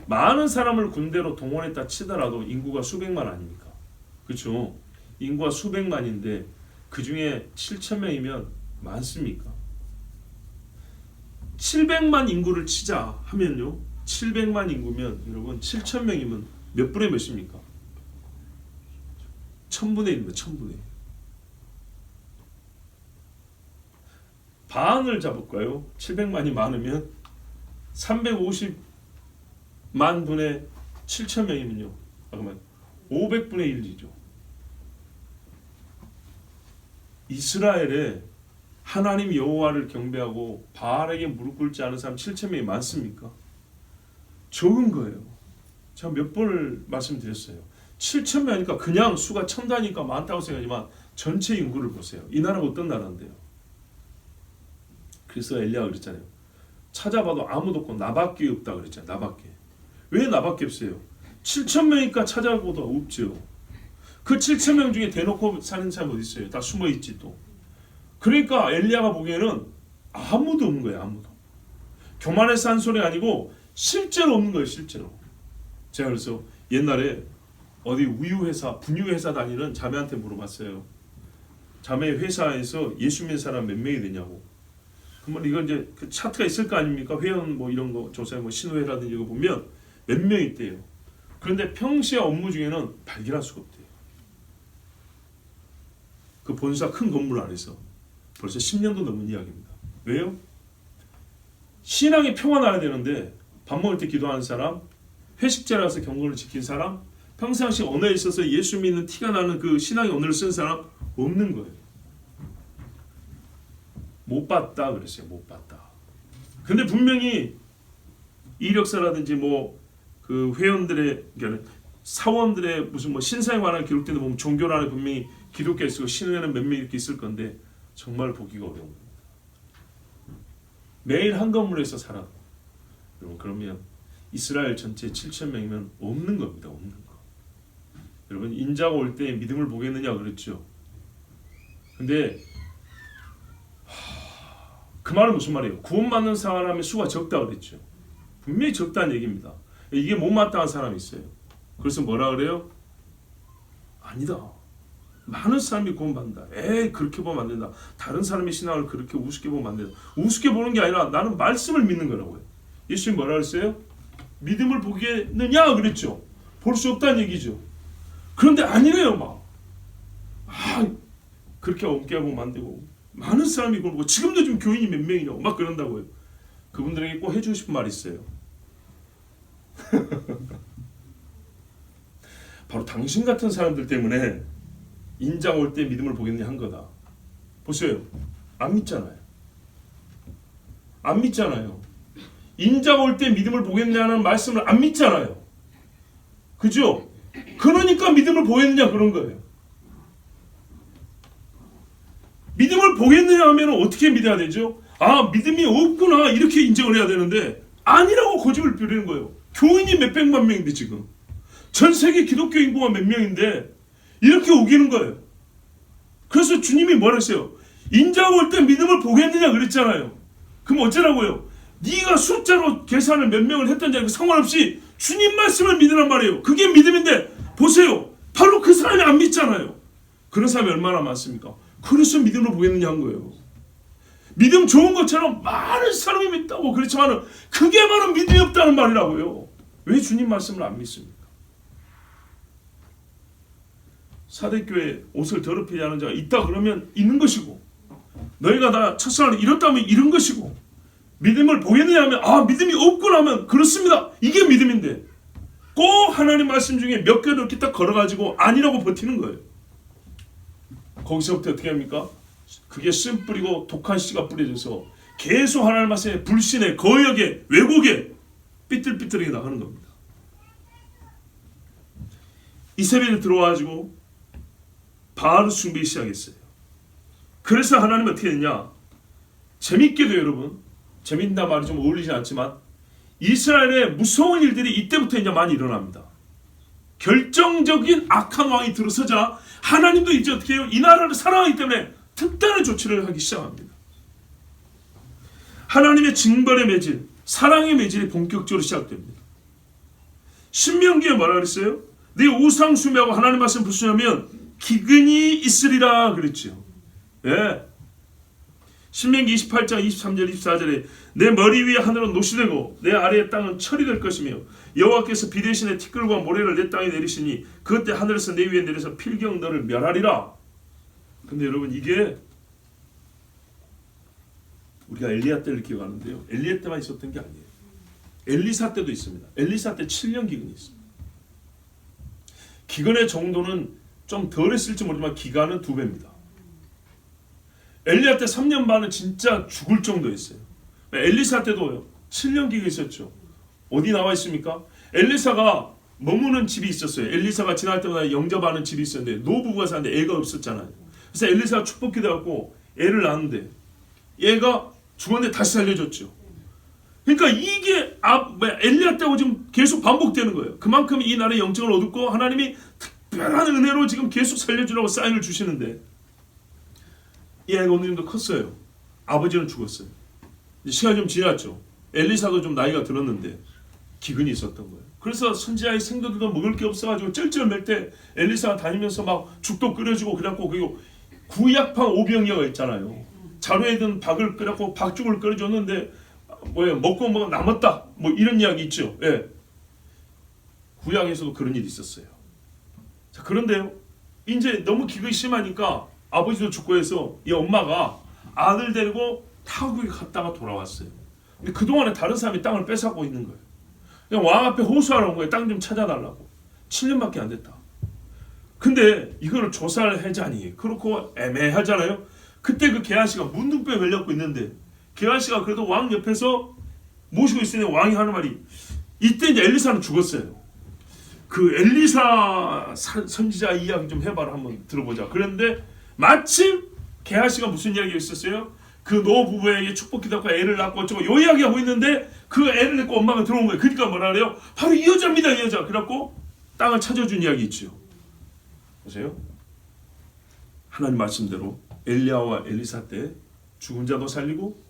많은 사람을 군대로 동원했다 치더라도 인구가 수백만 아닙니까? 그렇죠? 인구가 수백만인데 그 중에 7천 명이면 많습니까? 700만 인구를 치자 하면요. 700만 인구면 여러분 7천 명이면 몇 분의 몇입니까? 1000분의 1입니다. 1000분의 1. 반을 잡을까요? 700만이 많으면 350만 분의 7천 명이면요. 잠깐만 500분의 1이죠. 이스라엘에 하나님 여호와를 경배하고 바알에게 무릎 꿇지 않은 사람 7천 명이 많습니까? 적은 거예요. 제가 몇 번을 말씀드렸어요. 7천 명이니까 그냥 수가 천다니까 많다고 생각하지만 전체 인구를 보세요. 이 나라가 어떤 나라인데요? 그래서 엘리야가 그랬잖아요. 찾아봐도 아무도 없고 나밖에 없다 그랬잖아요. 나밖에. 왜 나밖에 없어요? 7천 명이니까 찾아봐도 없죠. 그 7천 명 중에 대놓고 사는 사람 어디 있어요? 다 숨어 있지 또. 그러니까 엘리야가 보기에는 아무도 없는 거예요. 아무도. 교만해서 한 소리 아니고 실제로 없는 거예요. 실제로. 제가 그래서 옛날에 어디 우유회사, 분유회사 다니는 자매한테 물어봤어요. 자매 회사에서 예수 믿는 사람 몇 명이 되냐고. 그러면 이건 이제 그 차트가 있을 거 아닙니까? 회원 뭐 이런 거 조사해 뭐 신호회라든지 이거 보면 몇 명이 있대요. 그런데 평시에 업무 중에는 발견할 수가 없대요. 그 본사 큰 건물 안에서 벌써 10년도 넘은 이야기입니다. 왜요? 신앙이 표가 나야 되는데 밥 먹을 때 기도하는 사람, 회식 자리에 가서 경건을 지킨 사람, 평상시 언어에 있어서 예수 믿는 티가 나는 그 신앙의 언어를 쓴 사람 없는 거예요. 못 봤다 그랬어요. 못 봤다. 근데 분명히 이력서라든지 뭐 그 회원들의 그러니까 사원들의 무슨 뭐 신사에 관한 기록들도 보면 종교란에 분명히 기독교에 쓰고 신회는 몇 명 이렇게 있을 건데 정말 보기가 어려운 겁니다. 매일 한 건물에서 살아. 여러분 그러면 이스라엘 전체 7천 명이면 없는 겁니다. 없는 거. 여러분 인자가 올 때 믿음을 보겠느냐 그랬죠. 근데 그 말은 무슨 말이에요? 구원받는 사람의 수가 적다 그랬죠. 분명히 적다는 얘기입니다. 이게 못마땅한 사람이 있어요. 그래서 뭐라 그래요? 아니다. 많은 사람이 구원받는다. 에이 그렇게 보면 안 된다. 다른 사람의 신앙을 그렇게 우습게 보면 안 된다. 우습게 보는 게 아니라 나는 말씀을 믿는 거라고요. 예수님 뭐라 그랬어요? 믿음을 보겠느냐 그랬죠. 볼 수 없다는 얘기죠. 그런데 아니래요 막. 그렇게 엄격하게 보면 안 되고 많은 사람이 그걸 보고 지금도 지금 교인이 몇 명이냐고 막 그런다고요. 그분들에게 꼭 해주고 싶은 말이 있어요. 바로 당신 같은 사람들 때문에 인자가 올 때 믿음을 보겠느냐 한 거다. 보세요. 안 믿잖아요. 안 믿잖아요. 인자가 올 때 믿음을 보겠느냐는 말씀을 안 믿잖아요. 그죠? 그러니까 믿음을 보겠느냐 그런 거예요. 믿음을 보겠느냐 하면 어떻게 믿어야 되죠? 아 믿음이 없구나 이렇게 인정을 해야 되는데 아니라고 고집을 부리는 거예요. 교인이 몇백만 명인데 지금 전 세계 기독교 인구가 몇 명인데 이렇게 우기는 거예요. 그래서 주님이 뭐라 했어요? 인자가 올 때 믿음을 보겠느냐 그랬잖아요. 그럼 어쩌라고요? 네가 숫자로 계산을 몇 명을 했던지 상관없이 주님 말씀을 믿으란 말이에요. 그게 믿음인데 보세요. 바로 그 사람이 안 믿잖아요. 그런 사람이 얼마나 많습니까? 그래서 믿음을 보겠느냐 한 거예요. 믿음 좋은 것처럼 많은 사람이 믿다고 그렇지만 그게 바로 믿음이 없다는 말이라고요. 왜 주님 말씀을 안 믿습니까? 사대교회 옷을 더럽히지 않은 자가 있다 그러면 있는 것이고 너희가 다 첫사랑을 잃었다면 잃은 것이고 믿음을 보겠느냐 하면 믿음이 없구나 하면 그렇습니다. 이게 믿음인데 꼭 하나님 말씀 중에 몇 개를 이렇게 딱 걸어가지고 아니라고 버티는 거예요. 거기서부터 어떻게 합니까? 그게 씨 뿌리고 독한 씨가 뿌려져서 계속 하나님 말씀에 불신에 거역에 왜곡에 삐뚤삐뚤하게 나가는 겁니다. 이세벨이 들어와가지고 바알을 숭배하기 시작했어요. 그래서 하나님은 어떻게 했냐? 재밌게도 여러분 재밌다 말이 좀 어울리지 않지만 이스라엘의 무서운 일들이 이때부터 이제 많이 일어납니다. 결정적인 악한 왕이 들어서자 하나님도 이제 어떻게 해요? 이 나라를 사랑하기 때문에 특단의 조치를 하기 시작합니다. 하나님의 징벌의 매질, 사랑의 매질이 본격적으로 시작됩니다. 신명기에 뭐라 그랬어요? 네 우상 숭배하고 하나님 말씀 불순하면 기근이 있으리라 그랬죠. 예. 신명기 28장 23절 24절에 내 머리 위에 하늘은 노시되고 내 아래의 땅은 철이 될 것이며 여호와께서 비 대신에 티끌과 모래를 내 땅에 내리시니 그때 하늘에서 내 위에 내려서 필경 너를 멸하리라. 근데 여러분 이게 우리가 엘리야 때를 기억하는데요. 엘리야 때만 있었던 게 아니에요. 엘리사 때도 있습니다. 엘리사 때 7년 기근이 있습니다. 기근의 정도는 좀 덜했을지 모르지만 기간은 2배입니다. 엘리야 때 3년 반은 진짜 죽을 정도였어요. 엘리사 때도 7년 기근이 있었죠. 어디 나와 있습니까? 엘리사가 머무는 집이 있었어요. 엘리사가 지날 때마다 영접하는 집이 있었는데 노부부가 사는데 애가 없었잖아요. 그래서 엘리사가 축복기도하고 애를 낳았는데 얘가 죽었는데 다시 살려줬죠. 그러니까 이게 엘리야 때하고 지금 계속 반복되는 거예요. 그만큼 이 나라의 영적을 얻고 하나님이 특별한 은혜로 지금 계속 살려주라고 사인을 주시는데 이 아이가 어느 정도 컸어요. 아버지는 죽었어요. 시간이 좀 지났죠. 엘리사도 좀 나이가 들었는데 기근이 있었던 거예요. 그래서 선지자의 생도들도 먹을 게 없어가지고 쩔쩔맬 때 엘리사가 다니면서 막 죽도 끓여주고 그래갖고 그리고 구약판 오병이어가 있잖아요. 자루에 든 박을 끓여갖고 박죽을 끓여줬는데 먹고 뭐 남았다 뭐 이런 이야기 있죠. 예. 구약에서도 그런 일이 있었어요. 자, 그런데요 이제 너무 기근이 심하니까 아버지도 죽고 해서 이 엄마가 아들 데리고 타국에 갔다가 돌아왔어요. 근데 그동안에 다른 사람이 땅을 뺏어가고 있는 거예요. 그냥 왕 앞에 호소하러 온 거예요. 땅 좀 찾아달라고. 7년밖에 안 됐다. 근데 이거를 조사를 하자니 그렇고 애매하잖아요. 그때 그 게하시가 문둥병에 걸려고 있는데 게하시가 그래도 왕 옆에서 모시고 있으니 왕이 하는 말이 이때 이제 엘리사는 죽었어요. 그 엘리사 선지자 이야기 좀 해봐라 한번 들어보자. 그런데 마침 게하시가 무슨 이야기가 있었어요? 그 노부부에게 축복기도하고 애를 낳고 어쩌고 요 이야기하고 있는데 그 애를 낳고 엄마가 들어온 거예요. 그러니까 뭐라 그래요? 바로 이 여자입니다. 이 여자. 그래갖고 땅을 찾아준 이야기 있죠. 보세요. 하나님 말씀대로 엘리야와 엘리사 때 죽은 자도 살리고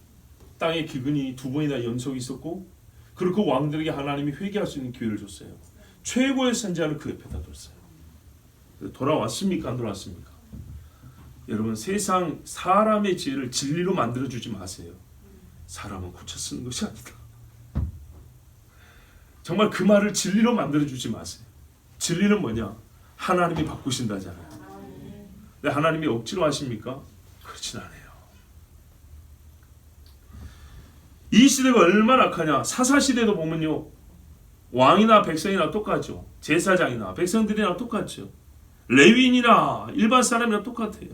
땅에 기근이 2번이나 연속이 있었고 그리고 왕들에게 하나님이 회개할 수 있는 기회를 줬어요. 최고의 선지자를 그 옆에다 뒀어요. 돌아왔습니까? 안 돌아왔습니까? 여러분 세상 사람의 지혜를 진리로 만들어주지 마세요. 사람은 고쳐 쓰는 것이 아니다. 정말 그 말을 진리로 만들어주지 마세요. 진리는 뭐냐? 하나님이 바꾸신다잖아요. 근데 하나님이 억지로 하십니까? 그렇진 않아요. 이 시대가 얼마나 악하냐. 사사시대도 보면요. 왕이나 백성이나 똑같죠. 제사장이나 백성들이나 똑같죠. 레위인이나 일반 사람이나 똑같아요.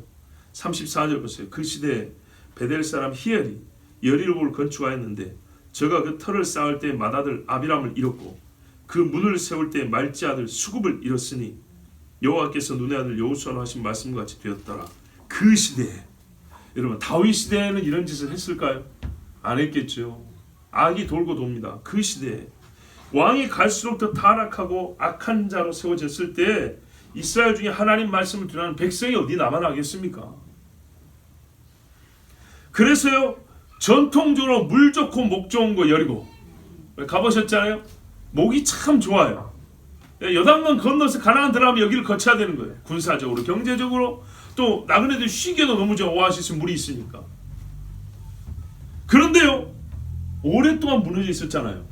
34절 보세요. 그 시대에 베델 사람 히엘이 여리고를 건축하였는데 저가 그 터를 쌓을 때 맏아들 아비람을 잃었고 그 문을 세울 때 말지 아들 수굽을 잃었으니 여호와께서 눈의 아들 여호수아로 하신 말씀같이 되었더라. 그 시대에 여러분 다윗 시대에는 이런 짓을 했을까요? 안 했겠죠. 악이 돌고 돕니다. 그 시대에 왕이 갈수록 더 타락하고 악한 자로 세워졌을 때 이스라엘 중에 하나님 말씀을 듣는 백성이 어디 남아나겠습니까? 그래서요 전통적으로 물 좋고 목 좋은 거 여리고 가보셨잖아요. 목이 참 좋아요. 여당만 건너서 가나안 들어가면 여기를 거쳐야 되는 거예요. 군사적으로 경제적으로 또 나그네들 쉬기에도 너무 좋아. 오아시스 물이 있으니까. 그런데요 오랫동안 무너져 있었잖아요.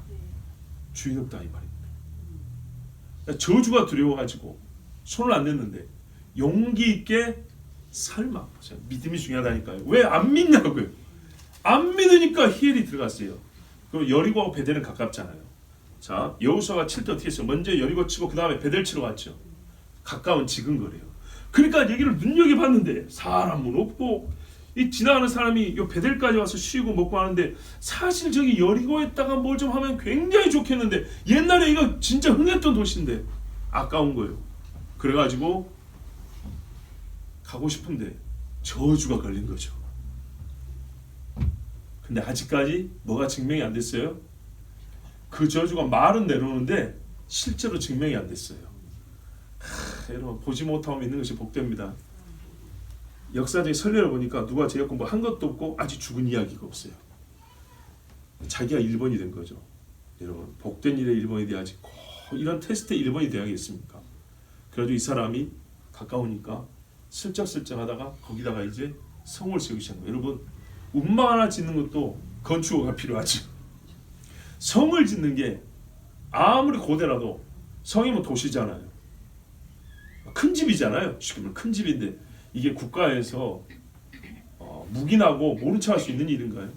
주인 없다 이 말입니다. 저주가 두려워가지고 손을 안 냈는데 용기 있게 설마 믿음이 중요하다니까요. 왜 안 믿냐고요. 안 믿으니까 히엘이 들어갔어요. 그럼 여리고하고 베델은 가깝잖아요. 자 여호수아가 칠 때 어떻게 했어요? 먼저 여리고 치고 그 다음에 베델 치러 갔죠. 가까운 지근거리요. 그러니까 얘기를 눈여겨봤는데 사람은 없고 이 지나가는 사람이 요 베델까지 와서 쉬고 먹고 하는데 사실 저기 여리고에다가 뭘 좀 하면 굉장히 좋겠는데 옛날에 이거 진짜 흥했던 도시인데 아까운 거예요. 그래가지고 가고 싶은데 저주가 걸린 거죠. 근데 아직까지 뭐가 증명이 안 됐어요? 그 저주가 말은 내려오는데 실제로 증명이 안 됐어요. 여러분 보지 못하고 믿는 것이 복됩니다. 역사적인 선례를 보니까 누가 제약 공부 한 것도 없고 아직 죽은 이야기가 없어요. 자기가 1번이 된 거죠. 여러분, 복된 일에 1번이 돼야지 이런 테스트에 1번이 돼야겠습니까? 그래가지고 이 사람이 가까우니까 슬쩍슬쩍 하다가 거기다가 이제 성을 세우기 시작한 거예요. 여러분, 운막 하나 짓는 것도 건축허가 필요하죠. 성을 짓는 게 아무리 고대라도 성이 뭐 도시잖아요. 큰 집이잖아요. 쉽게 말하면 큰 집인데 이게 국가에서 묵인하고 모른 척 할 수 있는 일인가요?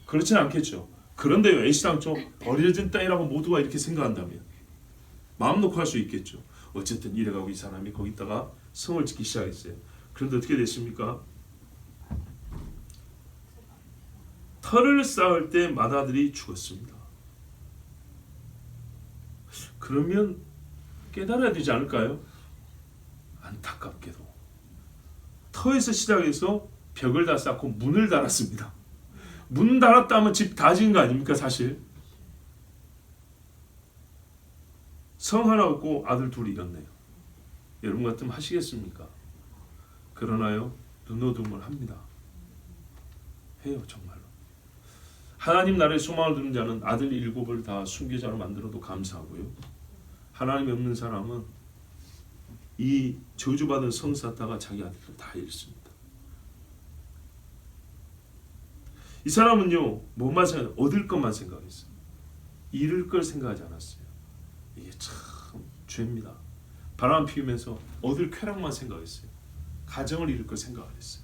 그렇지는 않겠죠. 그런데요, 애시당 쪽 버려진 땅이라고 모두가 이렇게 생각한다면 마음 놓고 할 수 있겠죠. 어쨌든 이래가고 이 사람이 거기다가 성을 짓기 시작했어요. 그런데 어떻게 됐습니까? 터를 쌓을 때 맏아들이 죽었습니다. 그러면 깨달아야 되지 않을까요? 안타깝게도 터에서 시작해서 벽을 다 쌓고 문을 달았습니다. 문 달았다면 집 다 지은 거 아닙니까 사실? 성 하나 없고 아들 둘이 잃었네요. 여러분 같으면 하시겠습니까? 그러나요, 눈어둠을 합니다. 해요 정말로. 하나님 나라의 소망을 두는 자는 아들 7을 다 순교자로 만들어도 감사하고요. 하나님이 없는 사람은 이 저주받은 성 쌓다가 자기 아들을 다 잃습니다. 이 사람은요, 뭐만 생각, 얻을 것만 생각했어요. 잃을 걸 생각하지 않았어요. 이게 참 죄입니다. 바람 피우면서 얻을 쾌락만 생각했어요. 가정을 잃을 걸 생각 안 했어요.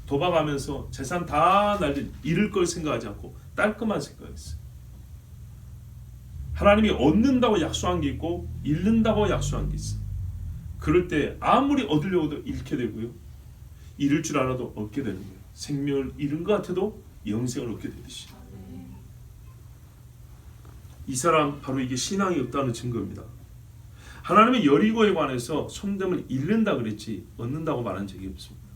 도박하면서 재산 다 날린 잃을 걸 생각하지 않고 딸 것만 생각했어요. 하나님이 얻는다고 약속한 게 있고 잃는다고 약속한 게 있어요. 그럴 때 아무리 얻으려고도 잃게 되고요, 잃을 줄 알아도 얻게 되는 거예요. 생명을 잃은 것 같아도 영생을 얻게 되듯이. 이 사람 바로 이게 신앙이 없다는 증거입니다. 하나님의 여리고에 관해서 손됨을 잃는다 그랬지 얻는다고 말한 적이 없습니다.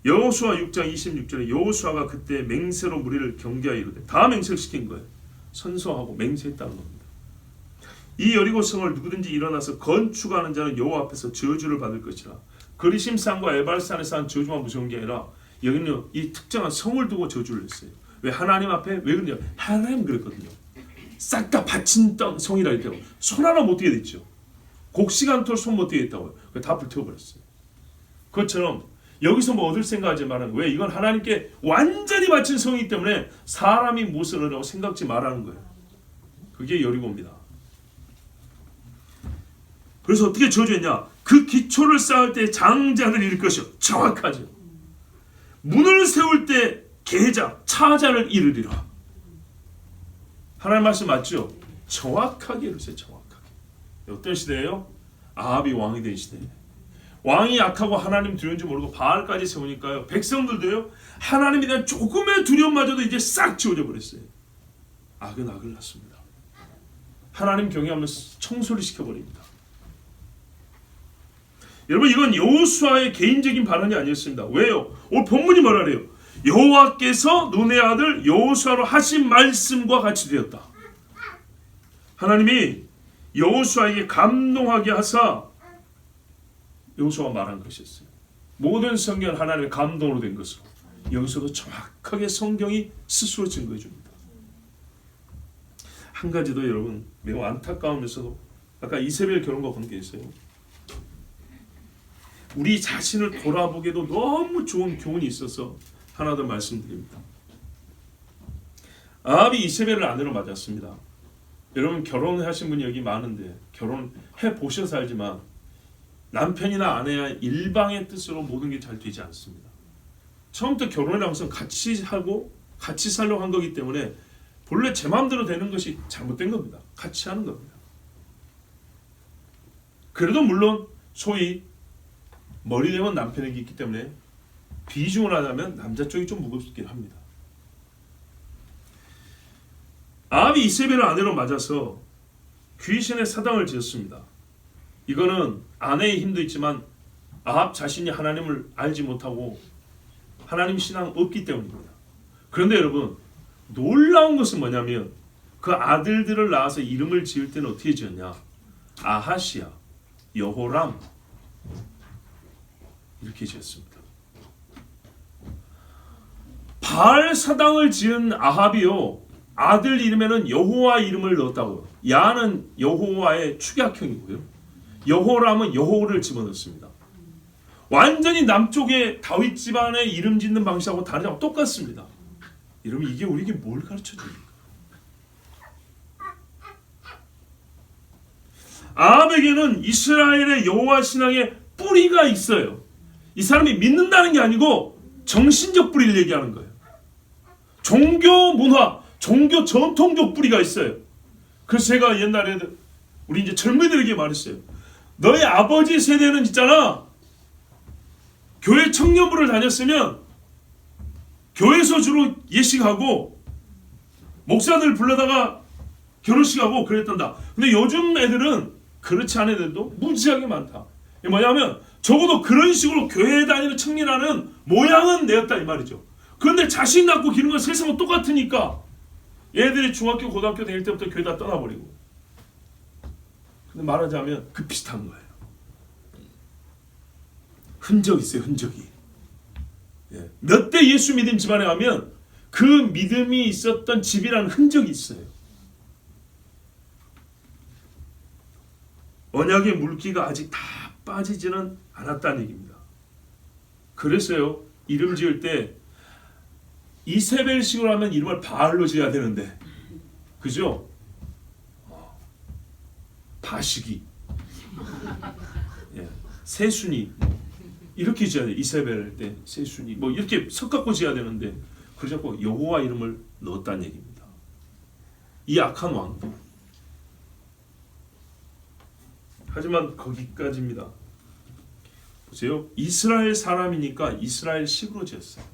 여호수아 6장 26절에 여호수아가 그때 맹세로 무리를 경계하여 이르되, 다 맹세시킨 거예요. 선서하고 맹세했다는 겁니다. 이 여리고 성을 누구든지 일어나서 건축하는 자는 여호와 앞에서 저주를 받을 것이라. 그리심산과 에발산에서 한 저주만 무서운 게 아니라 여기는 이 특정한 성을 두고 저주를 했어요. 왜? 하나님 앞에. 왜 그러냐? 하나님 그랬거든요. 싹 다 바친 땅 성이라 했다고. 손 하나 못 띄게 됐죠. 곡시간토록 손 못 띄게 했다고요. 다 불태워버렸어요. 그것처럼 여기서 뭐 얻을 생각하지 말라는 거예요. 왜? 이건 하나님께 완전히 바친 성이기 때문에 사람이 무엇을 하라고 생각지 말라는 거예요. 그게 여리고입니다. 그래서 어떻게 저주했냐? 그 기초를 쌓을 때 장자를 잃을 것이요. 정확하죠. 문을 세울 때 계자, 차자를 잃으리라. 하나님 말씀 맞죠? 정확하게 이루세요. 정확하게. 어떤 시대예요? 아합이 왕이 된 시대예요. 왕이 약하고 하나님 두려운지 모르고 바알까지 세우니까요, 백성들도요, 하나님에 대한 조금의 두려움마저도 이제 싹 지워져 버렸어요. 악은 악을 낳습니다. 하나님 경외하면서 청소를 시켜버립니다. 여러분, 이건 여호수아의 개인적인 발언이 아니었습니다. 왜요? 오늘 본문이 뭐라 그래요? 여호와께서 눈의 아들 여호수아로 하신 말씀과 같이 되었다. 하나님이 여호수아에게 감동하게 하사 여호수아가 말한 것이었어요. 모든 성경은 하나님의 감동으로 된 것으로 여기서도 정확하게 성경이 스스로 증거해 줍니다. 한 가지 더 여러분, 매우 안타까우면서도 아까 이세벨 결혼과 관계했어요. 우리 자신을 돌아보기에도 너무 좋은 교훈이 있어서 하나 더 말씀드립니다. 아합이 이세벨을 아내로 맞았습니다. 여러분, 결혼하신 분이 여기 많은데 결혼해 보셔서 알지만 남편이나 아내야 일방의 뜻으로 모든 게 잘 되지 않습니다. 처음부터 결혼이라고 해서 같이 하고 같이 살려고 한 거기 때문에 본래 제 마음대로 되는 것이 잘못된 겁니다. 같이 하는 겁니다. 그래도 물론 소위 머리 대면 남편에게 있기 때문에 비중을 하자면 남자 쪽이 좀 무겁긴 합니다. 아합이 이세벨을 아내로 맞아서 귀신의 사당을 지었습니다. 이거는 아내의 힘도 있지만 아합 자신이 하나님을 알지 못하고 하나님 신앙 없기 때문입니다. 그런데 여러분, 놀라운 것은 뭐냐면 그 아들들을 낳아서 이름을 지을 때는 어떻게 지었냐? 아하시아, 여호람, 이렇게 지었습니다. 바알 사당을 지은 아합이요 아들 이름에는 여호와 이름을 넣었다고요. 야는 여호와의 축약형이고요. 여호람은 여호를 집어넣습니다. 완전히 남쪽의 다윗 집안의 이름 짓는 방식하고 다르지 똑같습니다. 여러분 이게 우리에게 뭘 가르쳐줍니까? 아합에게는 이스라엘의 여호와 신앙의 뿌리가 있어요. 이 사람이 믿는다는 게 아니고 정신적 뿌리를 얘기하는 거예요. 종교 문화, 종교 전통적 뿌리가 있어요. 그래서 제가 옛날에 우리 이제 젊은이들에게 말했어요. 너희 아버지 세대는 있잖아. 교회 청년부를 다녔으면 교회에서 주로 예식하고 목사들 불러다가 결혼식하고 그랬단다. 근데 요즘 애들은 그렇지 않은 애들도 무지하게 많다. 이게 뭐냐면 적어도 그런 식으로 교회에 다니는 청년하는 모양은 내었다 이 말이죠. 그런데 자신 낳고 기는 건 세상은 똑같으니까 얘들이 중학교 고등학교 다닐 때부터 교회 다 떠나버리고. 근데 말하자면 그 비슷한 거예요. 흔적이 있어요. 흔적이. 몇 대 예수 믿은 집안에 가면 그 믿음이 있었던 집이라는 흔적이 있어요. 언약의 물기가 아직 다 빠지지는 않았다는 얘기입니다. 그래서요. 이름 지을 때 이세벨식으로 하면 이름을 바알로 지어야 되는데 그죠? 바시기 세순이 이렇게 지어야 돼. 이세벨 때 세순이 뭐 이렇게 섞갖고 지어야 되는데 그러자고 여호와 이름을 넣었다는 얘기입니다. 이 악한 왕도. 하지만 거기까지입니다. 보세요. 이스라엘 사람이니까 이스라엘식으로 지었어요.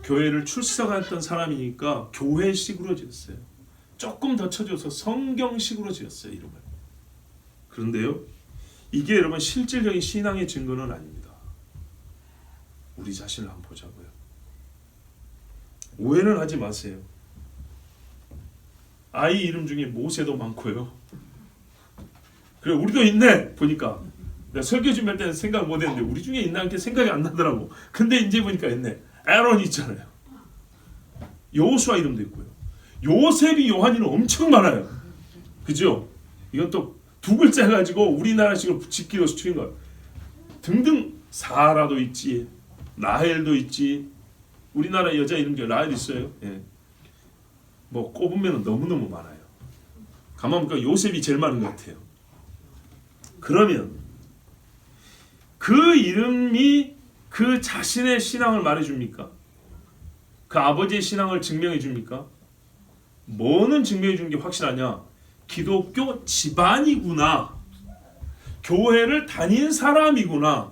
교회를 출석했던 사람이니까 교회식으로 지었어요. 조금 더 쳐줘서 성경식으로 지었어요. 이름을. 그런데요. 이게 여러분 실질적인 신앙의 증거는 아닙니다. 우리 자신을 한번 보자고요. 오해는 하지 마세요. 아이 이름 중에 모세도 많고요. 그래 우리도 있네 보니까 내가 설교 준비할 때는 생각 못했는데 우리 중에 있나 이렇게 생각이 안 나더라고. 근데 이제 보니까 있네. 에론이 있잖아요. 여호수아 이름도 있고요. 요셉이 요한이는 엄청 많아요. 그죠? 이건 또 두 글자 가지고 우리나라식으로 짓기로 추린 거예요. 등등 사라도 있지, 라헬도 있지. 우리나라 여자 이름 중에 라헬 있어요. 예. 뭐 꼽으면 너무너무 많아요. 가만 보니까 요셉이 제일 많은 것 같아요. 그러면 그 이름이 그 자신의 신앙을 말해줍니까? 그 아버지의 신앙을 증명해줍니까? 뭐는 증명해주는 게 확실하냐? 기독교 집안이구나. 교회를 다닌 사람이구나.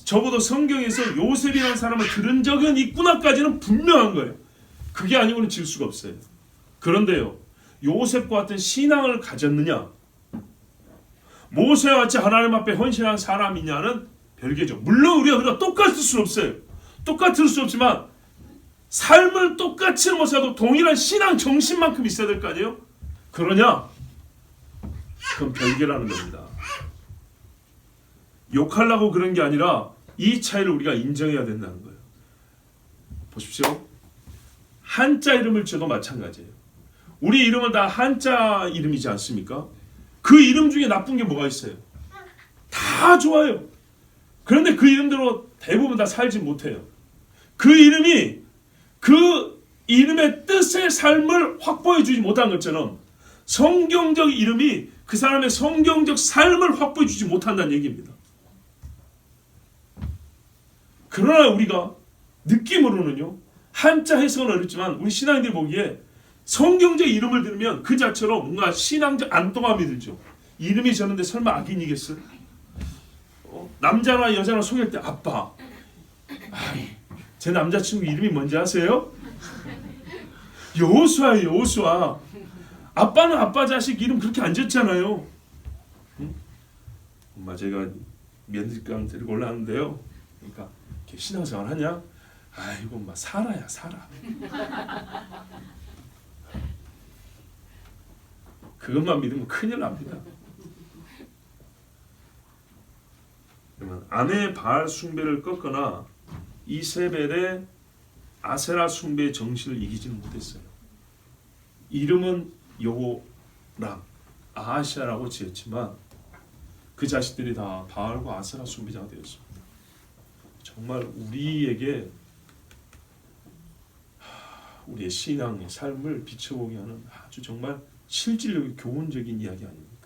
적어도 성경에서 요셉이라는 사람을 들은 적은 있구나까지는 분명한 거예요. 그게 아니고는 질 수가 없어요. 그런데요. 요셉과 같은 신앙을 가졌느냐? 모세와 같이 하나님 앞에 헌신한 사람이냐는 별개죠. 물론 우리가 똑같을 수는 없어요. 똑같을 수 없지만 삶을 똑같이 못해도 동일한 신앙 정신만큼 있어야 될 거 아니에요? 그러냐? 그건 별개라는 겁니다. 욕하려고 그런 게 아니라 이 차이를 우리가 인정해야 된다는 거예요. 보십시오. 한자 이름을 지어도 마찬가지예요. 우리 이름은 다 한자 이름이지 않습니까? 그 이름 중에 나쁜 게 뭐가 있어요? 다 좋아요. 그런데 그 이름대로 대부분 다 살지 못해요. 그 이름이 그 이름의 뜻의 삶을 확보해 주지 못한 것처럼 성경적 이름이 그 사람의 성경적 삶을 확보해 주지 못한다는 얘기입니다. 그러나 우리가 느낌으로는요. 한자 해석은 어렵지만 우리 신앙인들이 보기에 성경적 이름을 들으면 그 자체로 뭔가 신앙적 안도감이 들죠. 이름이 저런데 설마 악인이겠어요? 남자나 여자나 소개할 때 아빠. 제 남자친구 이름이 뭔지 아세요? 여호수아예요. 여호수아. 아빠는 아빠 자식 이름 그렇게 안 졌잖아요. 응? 엄마 제가 며느리감 데리고 올라왔는데요. 그러니까 신앙생활 하냐? 아이고 엄마 사라야 사라. 그것만 믿으면 큰일 납니다. 그러면 아내 바알 숭배를 꺾거나 이세벨의 아세라 숭배의 정신을 이기지는 못했어요. 이름은 여호람, 아하시아라고 지었지만 그 자식들이 다 바알과 아세라 숭배자가 되었습니다. 정말 우리에게 우리의 신앙의 삶을 비춰보게 하는 아주 정말 실질적인 교훈적인 이야기 아닙니까?